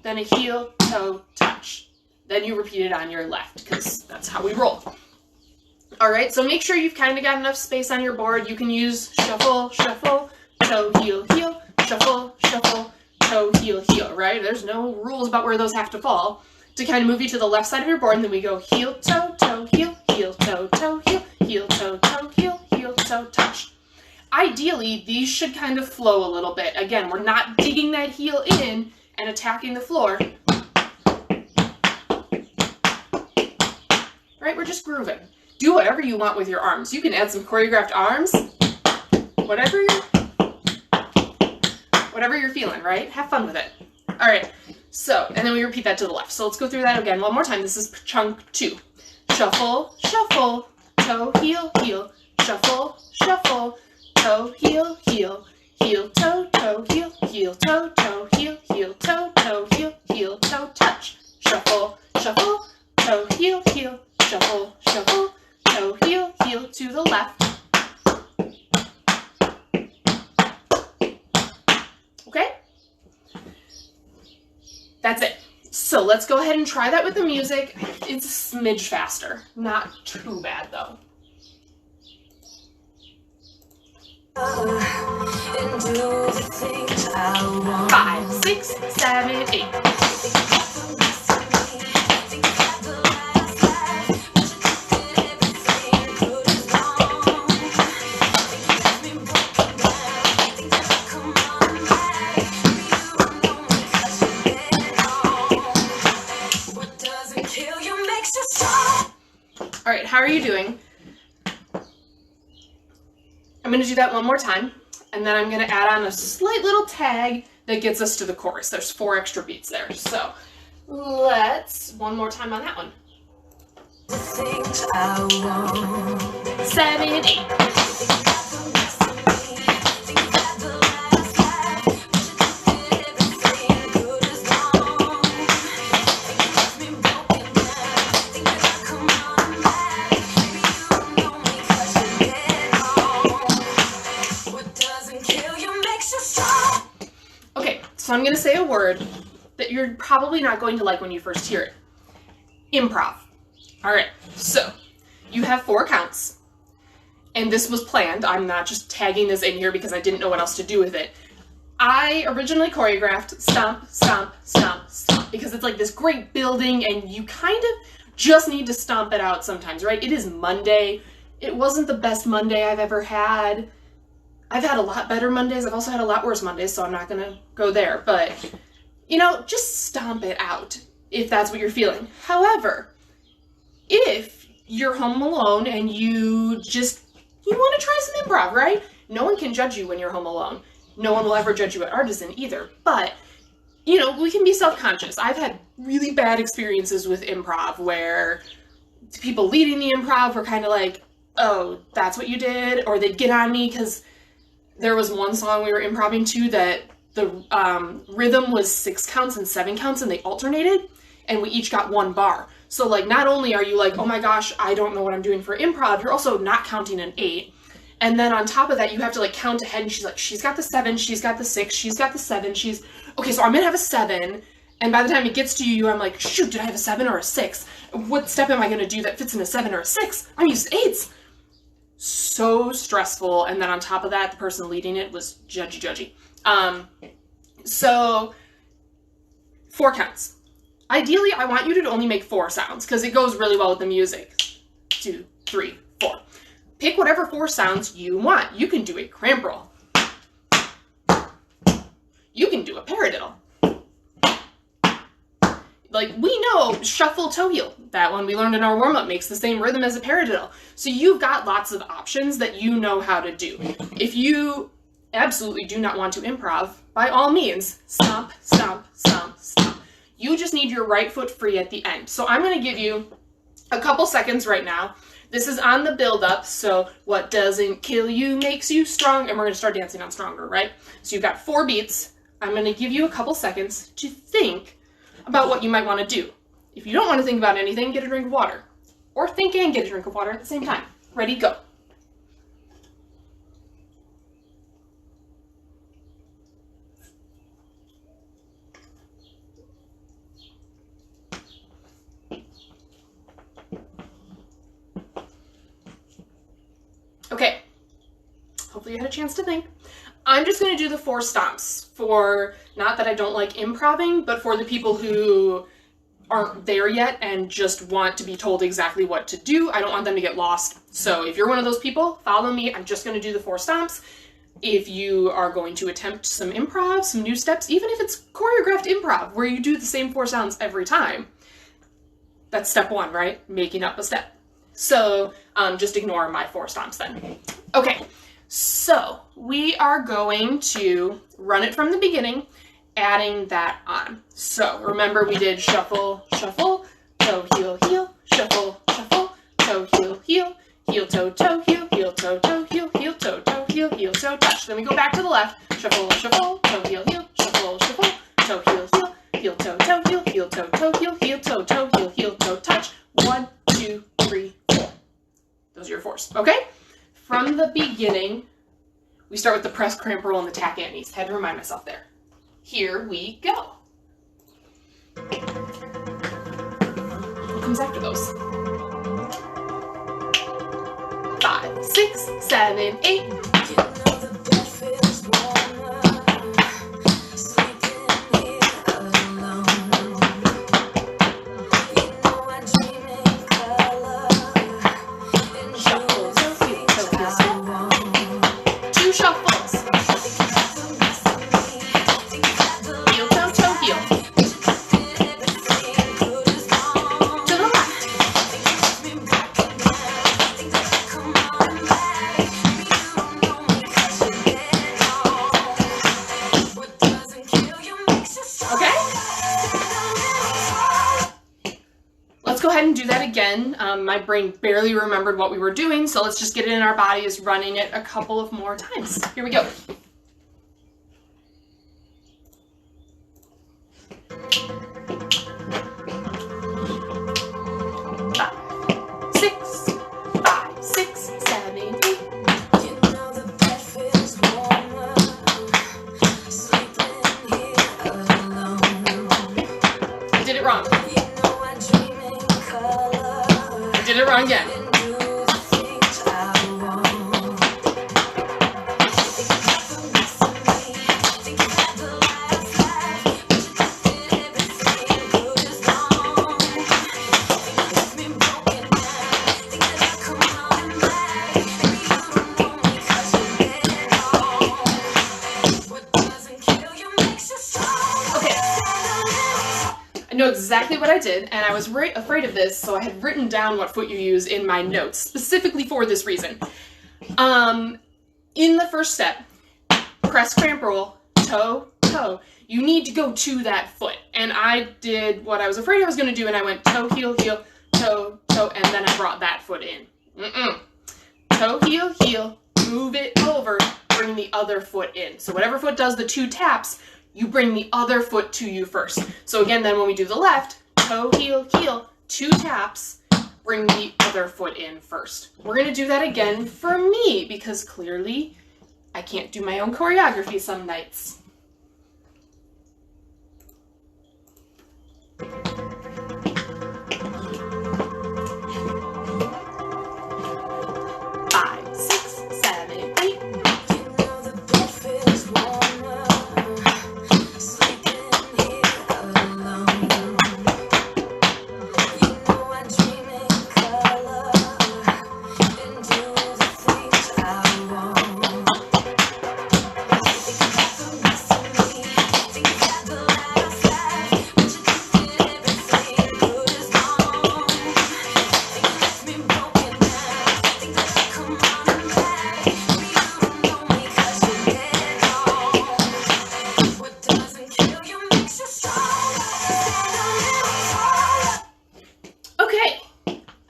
then a heel, toe, touch. Then you repeat it on your left, because that's how we roll. All right, so make sure you've kind of got enough space on your board. You can use shuffle, shuffle, toe, heel, heel, shuffle, shuffle, toe, heel, heel, right? There's no rules about where those have to fall. To kind of move you to the left side of your board, and then we go heel, toe, toe, heel, heel, toe, toe, heel, heel, toe, toe, heel, toe, touch. Ideally, these should kind of flow a little bit. Again, we're not digging that heel in and attacking the floor. Right, we're just grooving. Do whatever you want with your arms. You can add some choreographed arms. Whatever you're feeling, right? Have fun with it. All right, so, and then we repeat that to the left. So let's go through that again one more time. This is chunk 2. Shuffle, shuffle, toe, heel, heel. Shuffle, shuffle, toe, heel, heel. Heel, toe, toe, heel, heel, toe, toe, heel, heel, toe, toe, heel, toe, touch. Shuffle, shuffle, toe, heel, heel. Shuffle, shuffle, toe, heel, heel to the left. Okay? That's it. So let's go ahead and try that with the music. It's a smidge faster. Not too bad though. And do the things I want. 5, 6, 7, 8. All right, how are you doing? I'm going to do that one more time, and then I'm going to add on a slight little tag that gets us to the chorus. There's 4 extra beats there, so let's one more time on that one. The things I want. 7 and 8. So I'm going to say a word that you're probably not going to like when you first hear it. Improv. All right, so you have 4 counts, and this was planned. I'm not just tagging this in here because I didn't know what else to do with it. I originally choreographed stomp, stomp, stomp, stomp, because it's like this great building, and you kind of just need to stomp it out sometimes, right? It is Monday. It wasn't the best Monday I've ever had. I've had a lot better Mondays. I've also had a lot worse Mondays, so I'm not going to go there. But, you know, just stomp it out if that's what you're feeling. However, if you're home alone and you want to try some improv, right? No one can judge you when you're home alone. No one will ever judge you at Artisan either. But, you know, we can be self-conscious. I've had really bad experiences with improv where people leading the improv were kind of like, oh, that's what you did? Or they'd get on me because there was one song we were improvising to that the rhythm was 6 counts and 7 counts, and they alternated. and we each got 1 bar. So like, not only are you like, oh my gosh, I don't know what I'm doing for improv, you're also not counting an 8. And then on top of that, you have to like count ahead, and she's like, she's got the 7, she's got the 6, she's got the 7, okay, so I'm gonna have a 7. And by the time it gets to you, I'm like, shoot, did I have a 7 or a 6? What step am I gonna do that fits in a 7 or a 6? I'm used to 8s. So stressful. And then on top of that, the person leading it was judgy. So 4 counts. Ideally, I want you to only make 4 sounds because it goes really well with the music. 2, 3, 4. Pick whatever 4 sounds you want. You can do a cramp roll. You can do a paradiddle. Like, we know shuffle toe heel. That one we learned in our warm-up makes the same rhythm as a paradiddle. So you've got lots of options that you know how to do. If you absolutely do not want to improv, by all means, stomp, stomp, stomp, stomp. You just need your right foot free at the end. So I'm going to give you a couple seconds right now. This is on the build-up, so what doesn't kill you makes you strong, and we're going to start dancing on Stronger, right? So you've got 4 beats. I'm going to give you a couple seconds to think about what you might want to do. If you don't want to think about anything, get a drink of water. Or think and get a drink of water at the same time. Ready, go. Okay, hopefully you had a chance to think. I'm just going to do the 4 stomps for, not that I don't like improvising, but for the people who aren't there yet and just want to be told exactly what to do. I don't want them to get lost. So if you're one of those people, follow me. I'm just going to do the 4 stomps. If you are going to attempt some improv, some new steps, even if it's choreographed improv where you do the same 4 sounds every time, that's step 1, right? Making up a step. So just ignore my 4 stomps then. Okay, so we are going to run it from the beginning, adding that on. So remember we did shuffle, shuffle, toe, heel, heel, shuffle, shuffle, toe, heel, heel, heel, toe, toe, heel, heel, toe, toe, heel, heel, toe, toe, heel, heel, toe, touch. Then we go back to the left, shuffle, shuffle, toe, heel, heel, shuffle, shuffle, toe, heel, heel, heel, toe, toe, heel, toe, toe, heel, toe, toe, heel, toe, touch. 1, 2, 3, 4. Those are your 4s, okay? From the beginning, we start with the press, cramp, roll, and the tack antes. Had to remind myself there. Here we go. What comes after those? 5, 6, 7, 8. And do that again. My brain barely remembered what we were doing, so let's just get it in our bodies, running it a couple of more times. Here we go. 5, 6, 5, 6, 7, 8. I did it wrong. Did it wrong again. I know exactly what I did, and I was afraid of this, so I had written down what foot you use in my notes, specifically for this reason. In the first step, press, cramp, roll, toe, toe. You need to go to that foot, and I did what I was afraid I was going to do, and I went toe, heel, heel, toe, toe, and then I brought that foot in. Toe, heel, heel, move it over, bring the other foot in. So whatever foot does the 2 taps, you bring the other foot to you first. So again, then when we do the left, toe, heel, heel, 2 taps, bring the other foot in first. We're going to do that again for me because clearly I can't do my own choreography some nights. 5, 6, 7, 8.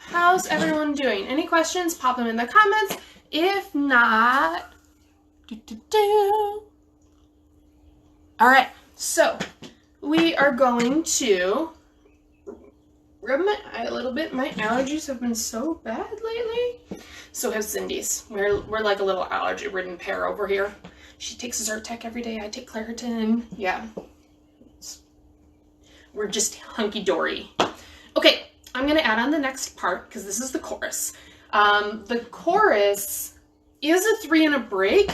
How's everyone doing? Any questions? Pop them in the comments. If not, all right, so we are going to rub my eye a little bit. My allergies have been so bad lately. So has Cindy's. We're like a little allergy-ridden pair over here. She takes Zyrtec every day. I take Claritin. Yeah. We're just hunky-dory. Okay. I'm going to add on the next part because this is the chorus. The chorus is a 3 and a break,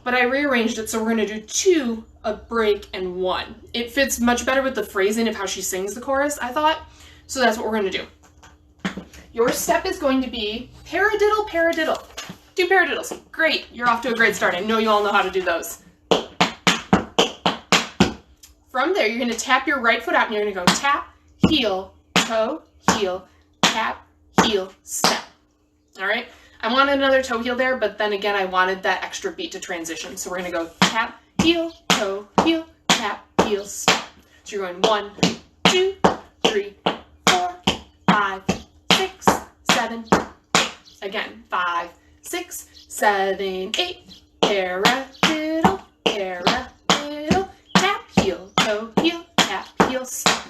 but I rearranged it so we're going to do 2, a break, and 1. It fits much better with the phrasing of how she sings the chorus, I thought. So that's what we're going to do. Your step is going to be paradiddle, paradiddle. 2 paradiddles. Great. You're off to a great start. I know you all know how to do those. From there, you're going to tap your right foot out and you're going to go tap, heel, toe, heel, tap, heel, step. All right. I wanted another toe heel there, but then again, I wanted that extra beat to transition. So we're going to go tap, heel, toe, heel, tap, heel, step. So you're going 1, 2, 3, 4, 5, 6, 7, 8. Again, 5, 6, 7, 8. Paradiddle, paradiddle, tap, heel, toe, heel, tap, heel, step.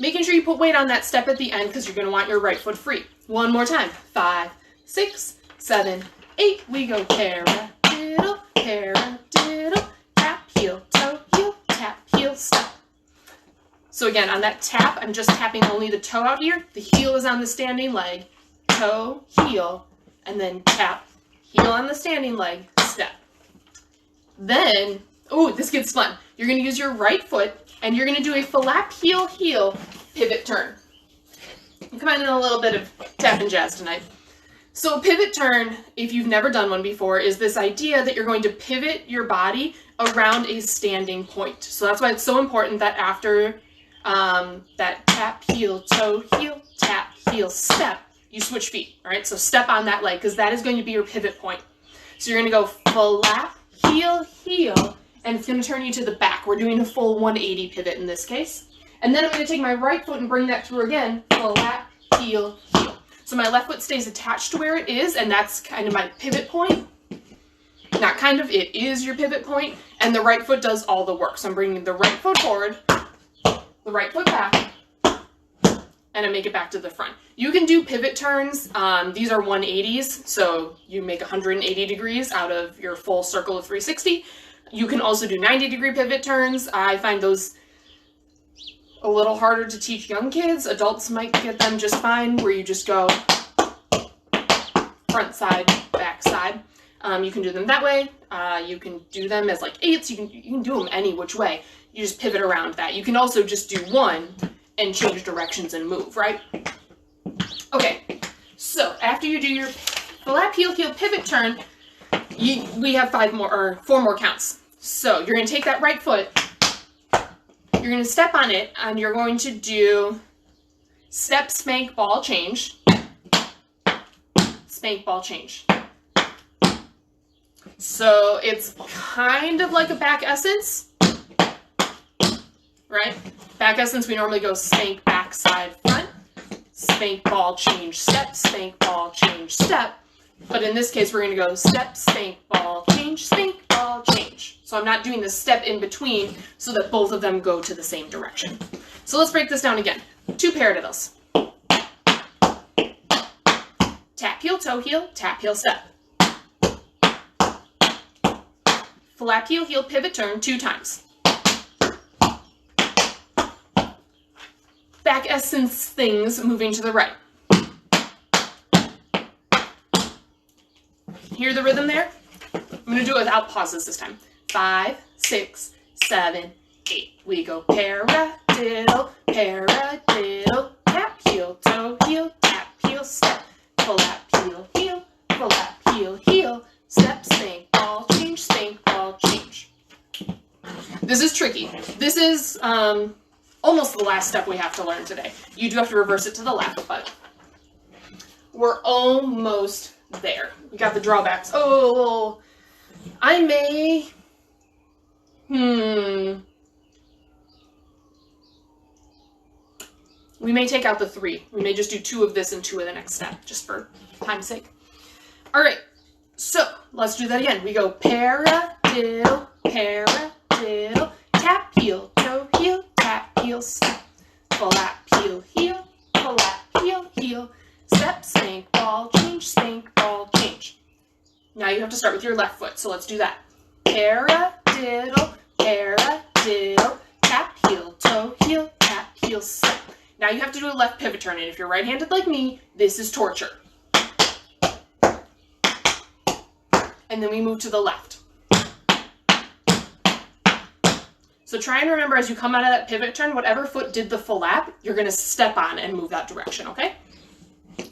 Making sure you put weight on that step at the end because you're going to want your right foot free. One more time. 5, 6, 7, 8. We go paradiddle, paradiddle, tap, heel, toe, heel, tap, heel, step. So again, on that tap, I'm just tapping only the toe out here. The heel is on the standing leg, toe, heel, and then tap, heel on the standing leg, step. Then, oh, this gets fun. You're going to use your right foot and you're going to do a flap, heel, heel, pivot turn. Come on in a little bit of tap and jazz tonight. So a pivot turn, if you've never done one before, is this idea that you're going to pivot your body around a standing point. So that's why it's so important that after that tap, heel, toe, heel, tap, heel, step, you switch feet. All right, so step on that leg because that is going to be your pivot point. So you're going to go flap, heel, heel, and it's going to turn you to the back. We're doing a full 180 pivot in this case. And then I'm going to take my right foot and bring that through again. Flap, heel, heel. So my left foot stays attached to where it is, and that's kind of my pivot point. Not kind of, it is your pivot point, and the right foot does all the work. So I'm bringing the right foot forward, the right foot back, and I make it back to the front. You can do pivot turns. These are 180s, so you make 180 degrees out of your full circle of 360. You can also do 90-degree pivot turns. I find those a little harder to teach young kids. Adults might get them just fine, where you just go front side, back side. You can do them that way. You can do them as like 8s. You can do them any which way. You just pivot around that. You can also just do one and change directions and move, right? Okay, so after you do your flap, heel, heel, pivot turn, we have 4 more counts. So you're going to take that right foot, you're going to step on it, and you're going to do step, spank, ball, change. Spank, ball, change. So it's kind of like a back essence, right? Back essence, we normally go spank, back, side, front. Spank, ball, change, step, spank, ball, change, step. But in this case, we're going to go step, spank, ball, change, spank, ball, change. So I'm not doing the step in between so that both of them go to the same direction. So let's break this down again. 2 paradiddles. Tap, heel, toe, heel, tap, heel, step. Flap, heel, heel, pivot, turn 2 times. Back essence things moving to the right. Hear the rhythm there? I'm going to do it without pauses this time. 5, 6, 7, 8. We go paradiddle, paradiddle, tap, heel, toe, heel, tap, heel, step. Flap, heel, heel, flap, heel, heel, step, spank, ball, change, spank, ball, change. This is tricky. This is almost the last step we have to learn today. You do have to reverse it to the left, but we're almost there. We got the drawbacks. Oh, I may... We may take out the 3. We may just do 2 of this and 2 of the next step, just for time's sake. All right, so let's do that again. We go paradiddle, paradiddle, tap, heel, toe, heel, tap, heel, step. Flap, heel, heel, flap, heel, heel, step, spank, ball, change, spank, ball, change. Now you have to start with your left foot, so let's do that. Paradiddle, paradiddle, tap, heel, toe, heel, tap, heel, step. Now you have to do a left pivot turn, and if you're right-handed like me, this is torture. And then we move to the left. So try and remember as you come out of that pivot turn, whatever foot did the flap, you're going to step on and move that direction, okay?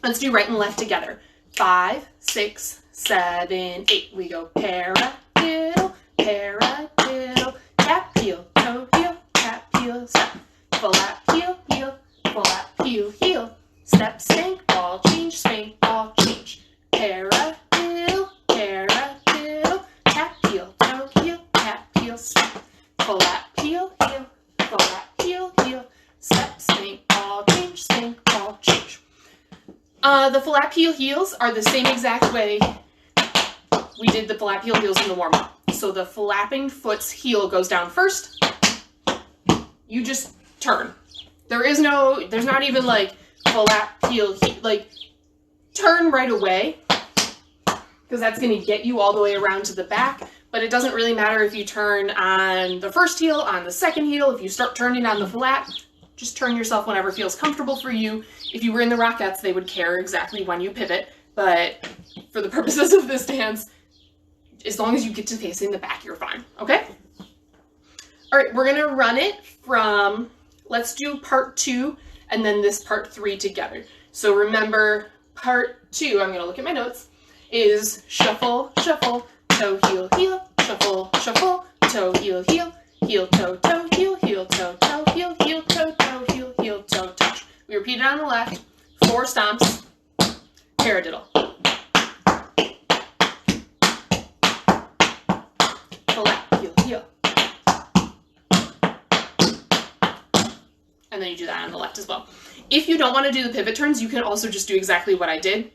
Let's do right and left together. 5, 6, 7, 8. We go paradiddle, paradiddle, tap, heel, toe, heel, tap, heel, step. Flap, heel, heel, flap, heel, heel, step, spank, ball, change, spank, ball, change. Paradiddle, paradiddle, tap, heel, toe, heel, tap, heel, step. Flap, heel, heel, flap, heel, heel, step, spank, ball, change, spank, ball, change. The flap heel heels are the same exact way we did the flap heel heels in the warm-up. So the flapping foot's heel goes down first. You just turn. There's not even like flap heel, like turn right away, because that's going to get you all the way around to the back. But it doesn't really matter if you turn on the first heel, on the second heel. If you start turning on the flap, just turn yourself whenever feels comfortable for you. If you were in the Rockettes, they would care exactly when you pivot. But for the purposes of this dance, as long as you get to facing the back, you're fine. Okay? All right, we're going to run it from, let's do part 2 and then this part 3 together. So remember, part 2, I'm going to look at my notes, is shuffle, shuffle, toe, heel, heel, shuffle, shuffle, toe, heel, heel, heel, toe, toe, heel, heel, toe, toe, heel, heel, toe, toe, heel, heel, toe, touch. We repeat it on the left, 4 stomps, paradiddle. Flap, heel, heel. And then you do that on the left as well. If you don't want to do the pivot turns, you can also just do exactly what I did.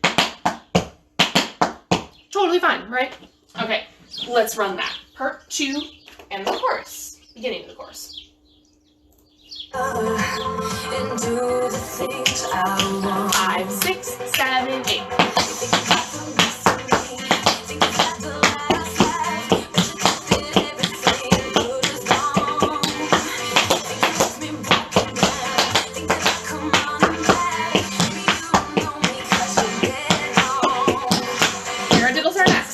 Totally fine, right? Okay, let's run that. Part 2 and the chorus. Beginning of the chorus. And do the things I want. 5, 6, 7, 8. Paradiddles are next.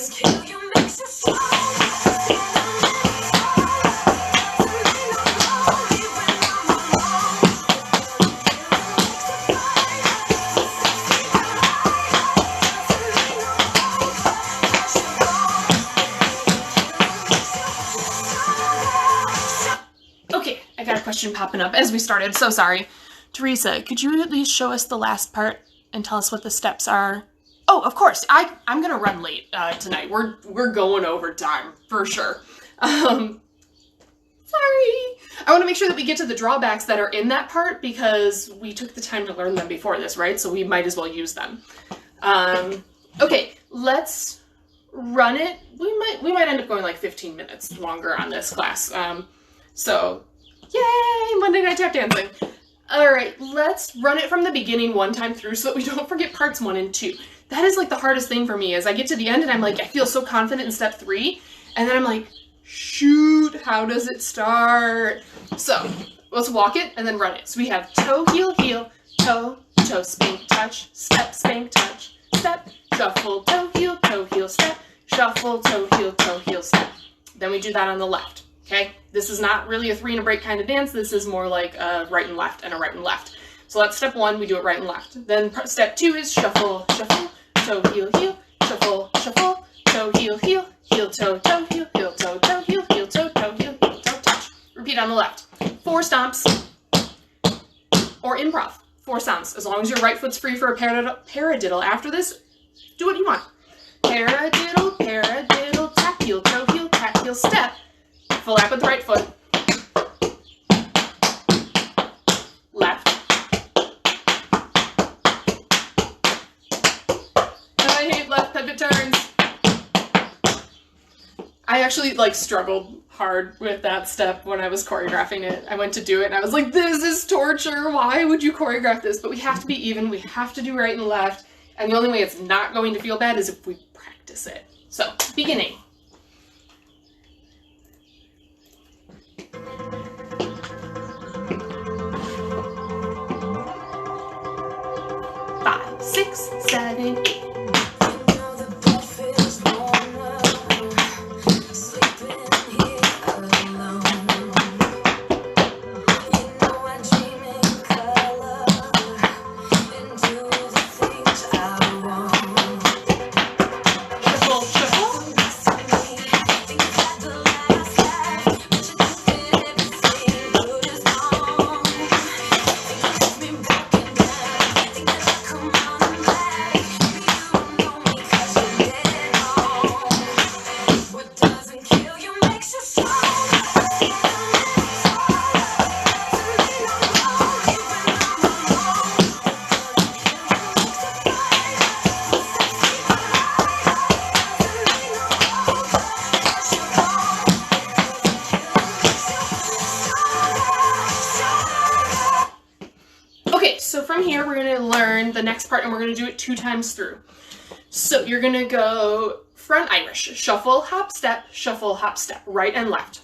Okay, I got a question popping up as we started, so sorry. Teresa, could you at least show us the last part and tell us what the steps are? Oh, of course. I'm gonna run late tonight. We're going over time for sure. Sorry. I want to make sure that we get to the drawbacks that are in that part because we took the time to learn them before this, right? So we might as well use them. Okay, let's run it. We might end up going like 15 minutes longer on this class. So yay, Monday Night Tap Dancing. All right, let's run it from the beginning one time through so that we don't forget parts 1 and 2. That is like the hardest thing for me, is I get to the end and I'm like, I feel so confident in step 3, and then I'm like, shoot, how does it start? So let's walk it and then run it. So we have toe, heel, heel, toe, toe, spank, touch, step, spank, touch, step, shuffle, toe, heel, step, shuffle, toe, heel, step. Then we do that on the left. Okay, this is not really a 3 and a break kind of dance. This is more like a right and left and a right and left. So that's step 1, we do it right and left. Then step 2 is shuffle, shuffle, toe, heel, shuffle, shuffle, toe, heel, heel, toe, toe, heel, toe, toe, heel, toe, toe, heel, toe, touch. Repeat on the left. 4 stomps, or improv. 4 stomps. As long as your right foot's free for a paradiddle after this, do what you want. Paradiddle, paradiddle, tap heel, tap heel, step. Full lap with the right foot. Left. I hate left pivot turns. I actually struggled hard with that step when I was choreographing it. I went to do it and I was like, this is torture. Why would you choreograph this? But we have to be even. We have to do right and left. And the only way it's not going to feel bad is if we practice it. So, beginning. Five, 6, 7, 8. So from here, we're going to learn the next part and we're going to do it 2 times through. So you're going to go front Irish, shuffle, hop, step, right and left.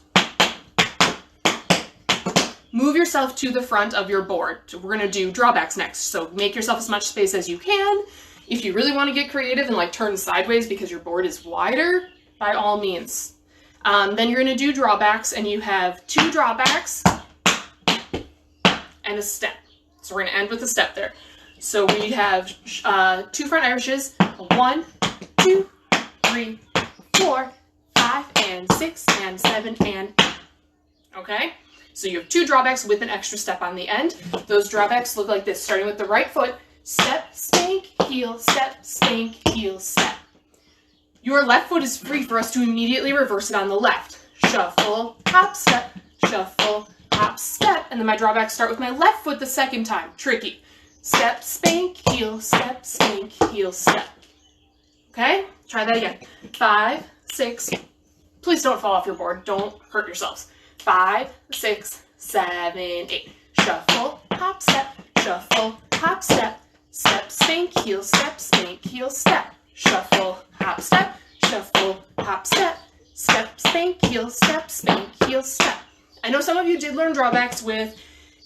Move yourself to the front of your board. So we're going to do drawbacks next. So make yourself as much space as you can. If you really want to get creative and turn sideways because your board is wider, by all means. Then you're going to do drawbacks, and you have 2 drawbacks and a step. So we're going to end with a step there. So we have 2 front Irishes, 1, 2, 3, 4, 5, and 6, and 7, and 8. Okay? So you have 2 drawbacks with an extra step on the end. Those drawbacks look like this, starting with the right foot. Step, spank, heel, step, spank, heel, step. Your left foot is free for us to immediately reverse it on the left. Shuffle, hop, step, shuffle, hop, step, and then my drawbacks start with my left foot the second time. Tricky. Step, spank, heel, step, spank, heel, step. Okay? Try that again. 5, 6. Please don't fall off your board. Don't hurt yourselves. 5, 6, 7, 8. Shuffle, hop, step, shuffle, hop, step, step, spank, heel, step, shuffle, hop, step, shuffle, hop, step, spank, heel, step, step. I know some of you did learn drawbacks with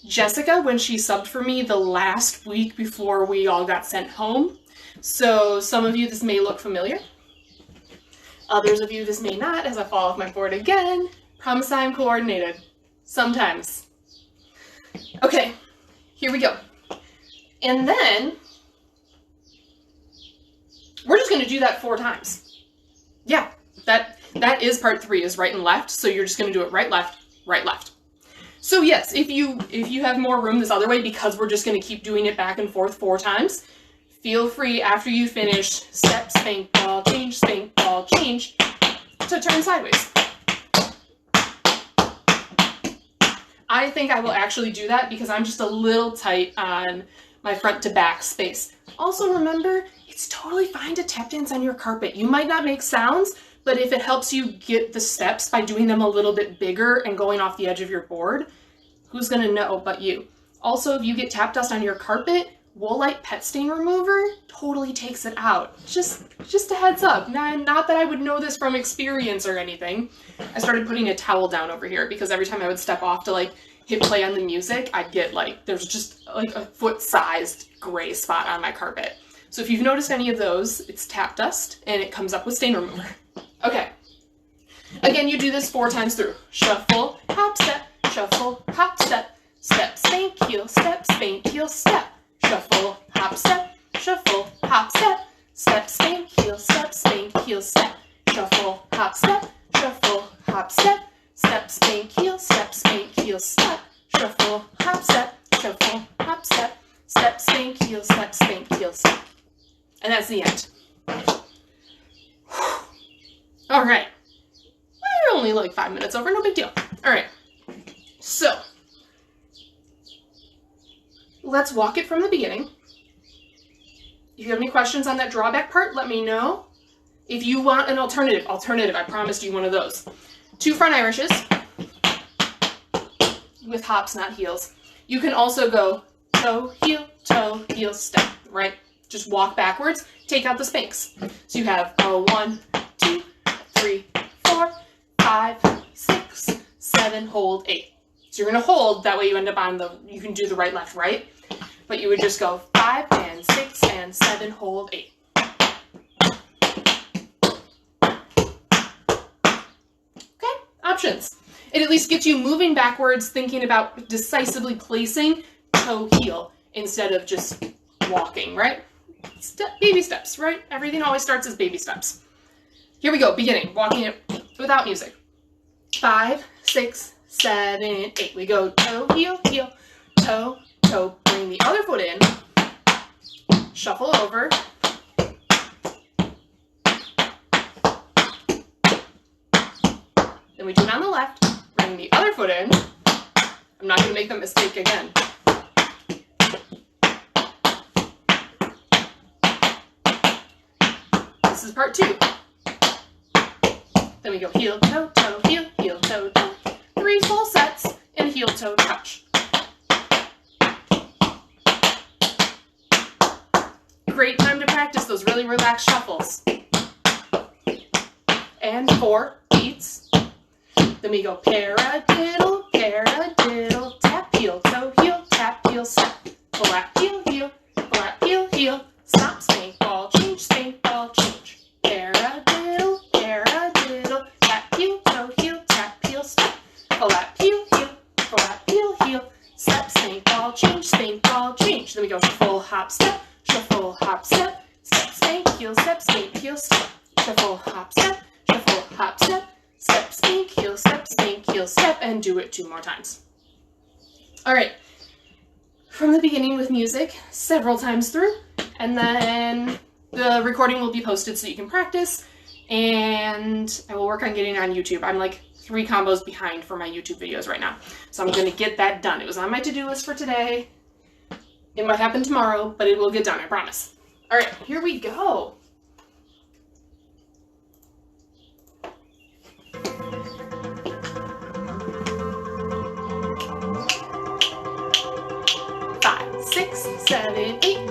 Jessica when she subbed for me the last week before we all got sent home. So some of you, this may look familiar. Others of you, this may not, as I fall off my board again. Promise I'm coordinated. Sometimes. Okay, here we go. And then, we're just going to do that 4 times. Yeah, that is part 3, is right and left. So you're just going to do it right, left, right, left. So yes, if you have more room this other way, because we're just going to keep doing it back and forth 4 times, feel free after you finish, step, spank, ball, change, to turn sideways. I think I will actually do that because I'm just a little tight on my front to back space. Also remember, it's totally fine to tap dance on your carpet. You might not make sounds, but if it helps you get the steps by doing them a little bit bigger and going off the edge of your board, who's gonna know but you? Also, if you get tap dust on your carpet, Woolite pet stain remover totally takes it out. Just a heads up. Not that I would know this from experience or anything. I started putting a towel down over here because every time I would step off to like hit play on the music, I'd get like, there's just like a foot-sized gray spot on my carpet. So if you've noticed any of those, it's tap dust and it comes up with stain remover. Okay. Again, you do this 4 times through. Shuffle, hop, step, shuffle, hop, step, step, spank, heel, step, spank, heel, step. Shuffle, hop, step, shuffle, hop, step, step, spank, heel, step, spank, heel, step. Shuffle, hop, step, shuffle, hop, step, step, spank, heel, step, spank, heel, step. Shuffle, hop, step, shuffle, hop, step, step, spank, heel, step, spank, heel, step. And that's the end. All right. We're only like 5 minutes over, no big deal. All right. So, let's walk it from the beginning. If you have any questions on that drawback part, let me know. If you want an alternative, I promised you one of those. 2 front Irishes with hops, not heels. You can also go toe, heel, step, right? Just walk backwards, take out the spanks. So you have a 1, 2, 3, 4, 5, 6, 7, hold 8. So you're gonna hold, that way you end up on you can do the right, left, right. But you would just go 5 and 6 and 7, hold 8. Okay, options. It at least gets you moving backwards, thinking about decisively placing toe, heel, instead of just walking, right? Baby steps, right? Everything always starts as baby steps. Here we go, beginning, walking it without music. 5, 6, 7, 8. We go toe, heel, heel, toe, toe. Bring the other foot in. Shuffle over. Then we do it on the left. Bring the other foot in. I'm not going to make the mistake again. This is part 2. Then we go heel, toe, toe, heel, toe, toe. 3 full sets and heel, toe, touch. Great time to practice those really relaxed shuffles. And 4 beats. Then we go paradiddle, paradiddle, tap, heel, toe, heel, tap, heel, step. Flap, heel, heel, flap, heel, heel. Stop, spank, ball, change, spank, ball, change. Paradiddle, paradiddle, tap, heel, toe, heel, tap, heel, step. Flap, heel, heel, step, spank, ball, change, Then we go shuffle, hop, step, shuffle, hop, step, step, spank, heel, step, shuffle, hop, step, step, spank, heel, step, and do it 2 more times. All right, from the beginning with music, several times through, and then the recording will be posted so you can practice, and I will work on getting it on YouTube. I'm like 3 combos behind for my YouTube videos right now, so I'm gonna get that done. It was on my to-do list for today. It might happen tomorrow, but it will get done, I promise. All right, here we go. Five, 6, 7, 8.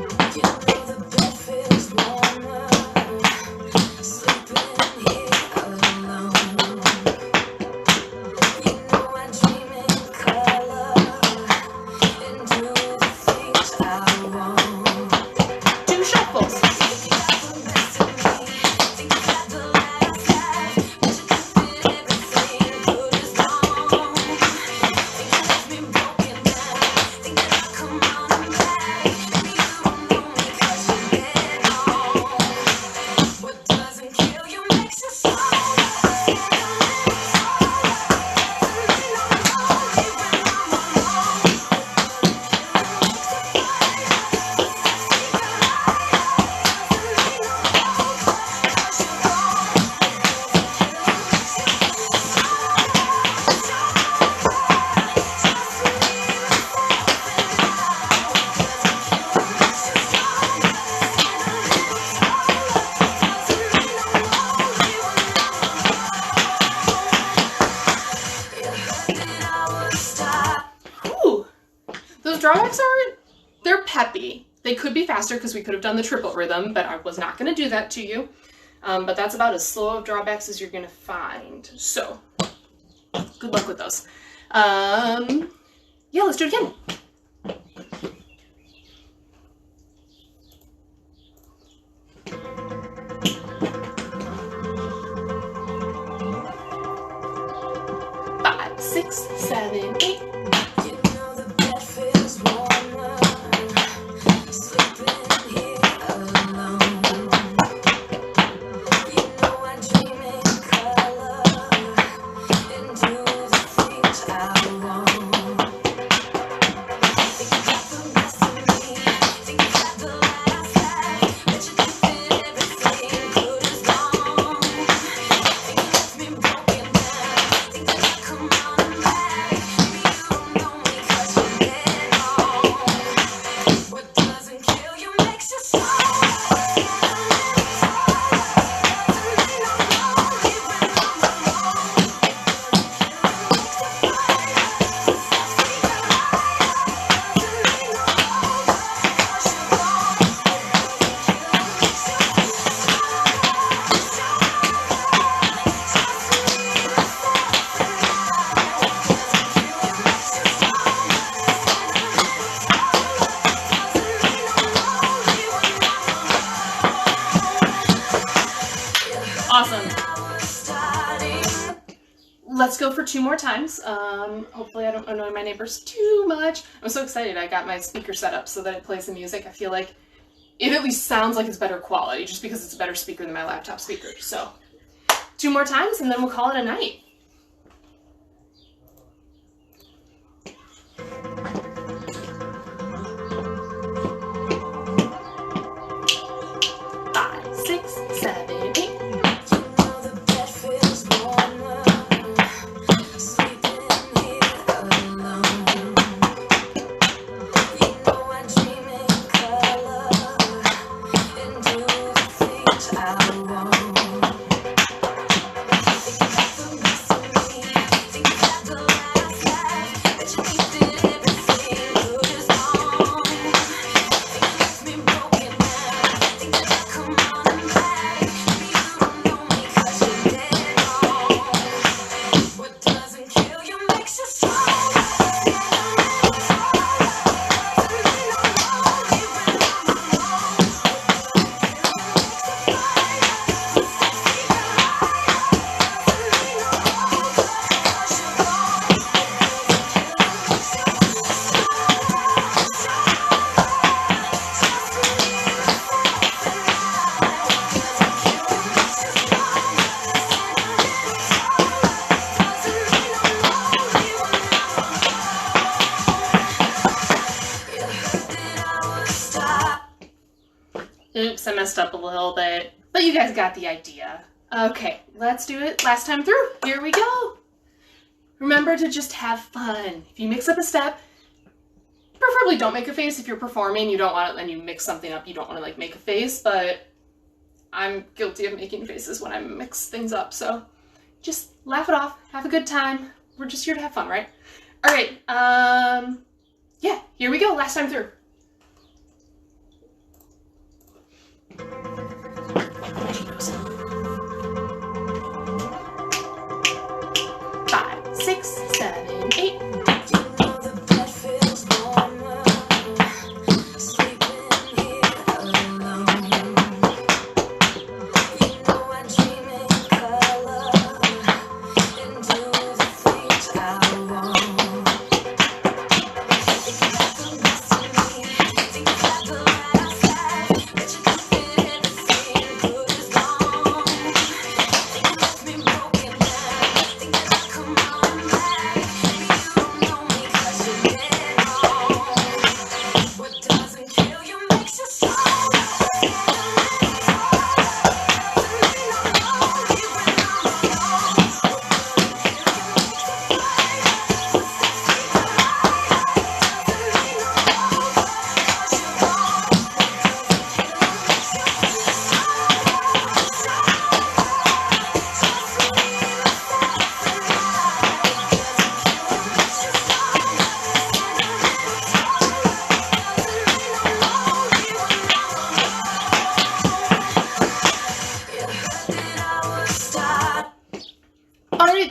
happy. They could be faster because we could have done the triple rhythm, but I was not going to do that to you. But that's about as slow of drawbacks as you're going to find. So, good luck with those. Yeah, let's do it again. Five, six, seven, eight. You know the bed feels warmer, sleeping here alone. You know I dream in color and do the things I want. Think you got the best of me, think you got the last laugh, but you think that everything good is gone. Think you left me broken down, think that I come running back, maybe you don't know me 'cause you're dead wrong. What doesn't kill you makes you stronger. Awesome. Let's go for 2 more times. Hopefully I don't annoy my neighbors too much. I'm so excited I got my speaker set up so that it plays the music. I feel like it at least sounds like it's better quality just because it's a better speaker than my laptop speaker. So 2 more times and then we'll call it a night. Five, six, seven, eight. You know the bed feels warmer, sleeping here alone. You know I dream in color and do the things I want. Think you got the best of me, think you got the last laugh, but you think that everything good is gone. Think you left me broken down, think that I come running back, maybe you don't know me 'cause you're dead wrong. What doesn't kill you makes you stronger. Oops, I messed up a little bit, but you guys got the idea. Okay, let's do it last time through. Here we go. Remember to just have fun. If you mix up a step, preferably don't make a face. If you're performing, you don't want it, and you mix something up, you don't want to like make a face, but I'm guilty of making faces when I mix things up, so just laugh it off, have a good time. We're just here to have fun, right? All right, yeah, here we go, last time through. Five, six, seven, eight. You know the bed feels warmer, sleeping here alone. You know I dream in color and do the things I want. Think you got the best of me,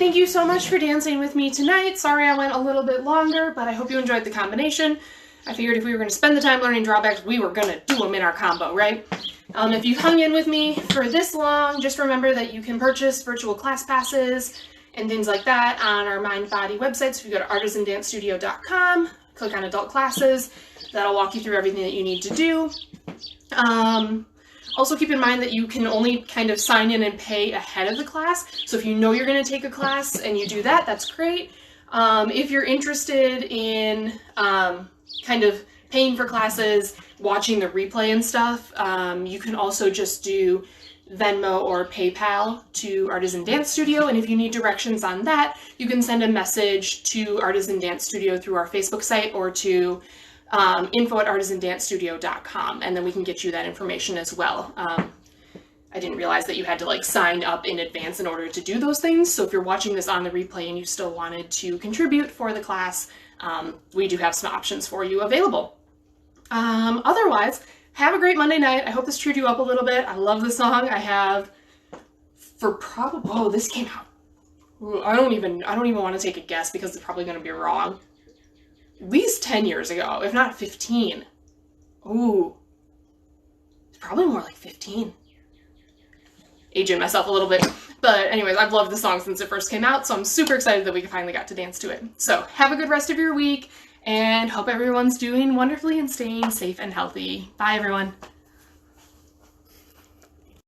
thank you so much for dancing with me tonight. Sorry I went a little bit longer, but I hope you enjoyed the combination. I figured if we were going to spend the time learning drawbacks, we were going to do them in our combo, right? If you hung in with me for this long, just remember that you can purchase virtual class passes and things like that on our Mind Body website. So if you go to artisandancestudio.com, click on adult classes, that'll walk you through everything that you need to do. Also keep in mind that you can only kind of sign in and pay ahead of the class. So if you know you're going to take a class and you do that, that's great. If you're interested in kind of paying for classes, watching the replay and stuff, you can also just do Venmo or PayPal to Artisan Dance Studio. And if you need directions on that, you can send a message to Artisan Dance Studio through our Facebook site or to info@artisandancestudio.com, and then we can get you that information as well. I didn't realize that you had to like sign up in advance in order to do those things. So if you're watching this on the replay and you still wanted to contribute for the class, we do have some options for you available. Otherwise, have a great Monday night. I hope this cheered you up a little bit. I love the song. I have for probably, oh, this came out. Ooh, I don't even want to take a guess because it's probably going to be wrong. At least 10 years ago, if not 15. Ooh. It's probably more like 15. Aging myself a little bit. But anyways, I've loved the song since it first came out, so I'm super excited that we finally got to dance to it. So have a good rest of your week, and hope everyone's doing wonderfully and staying safe and healthy. Bye, everyone.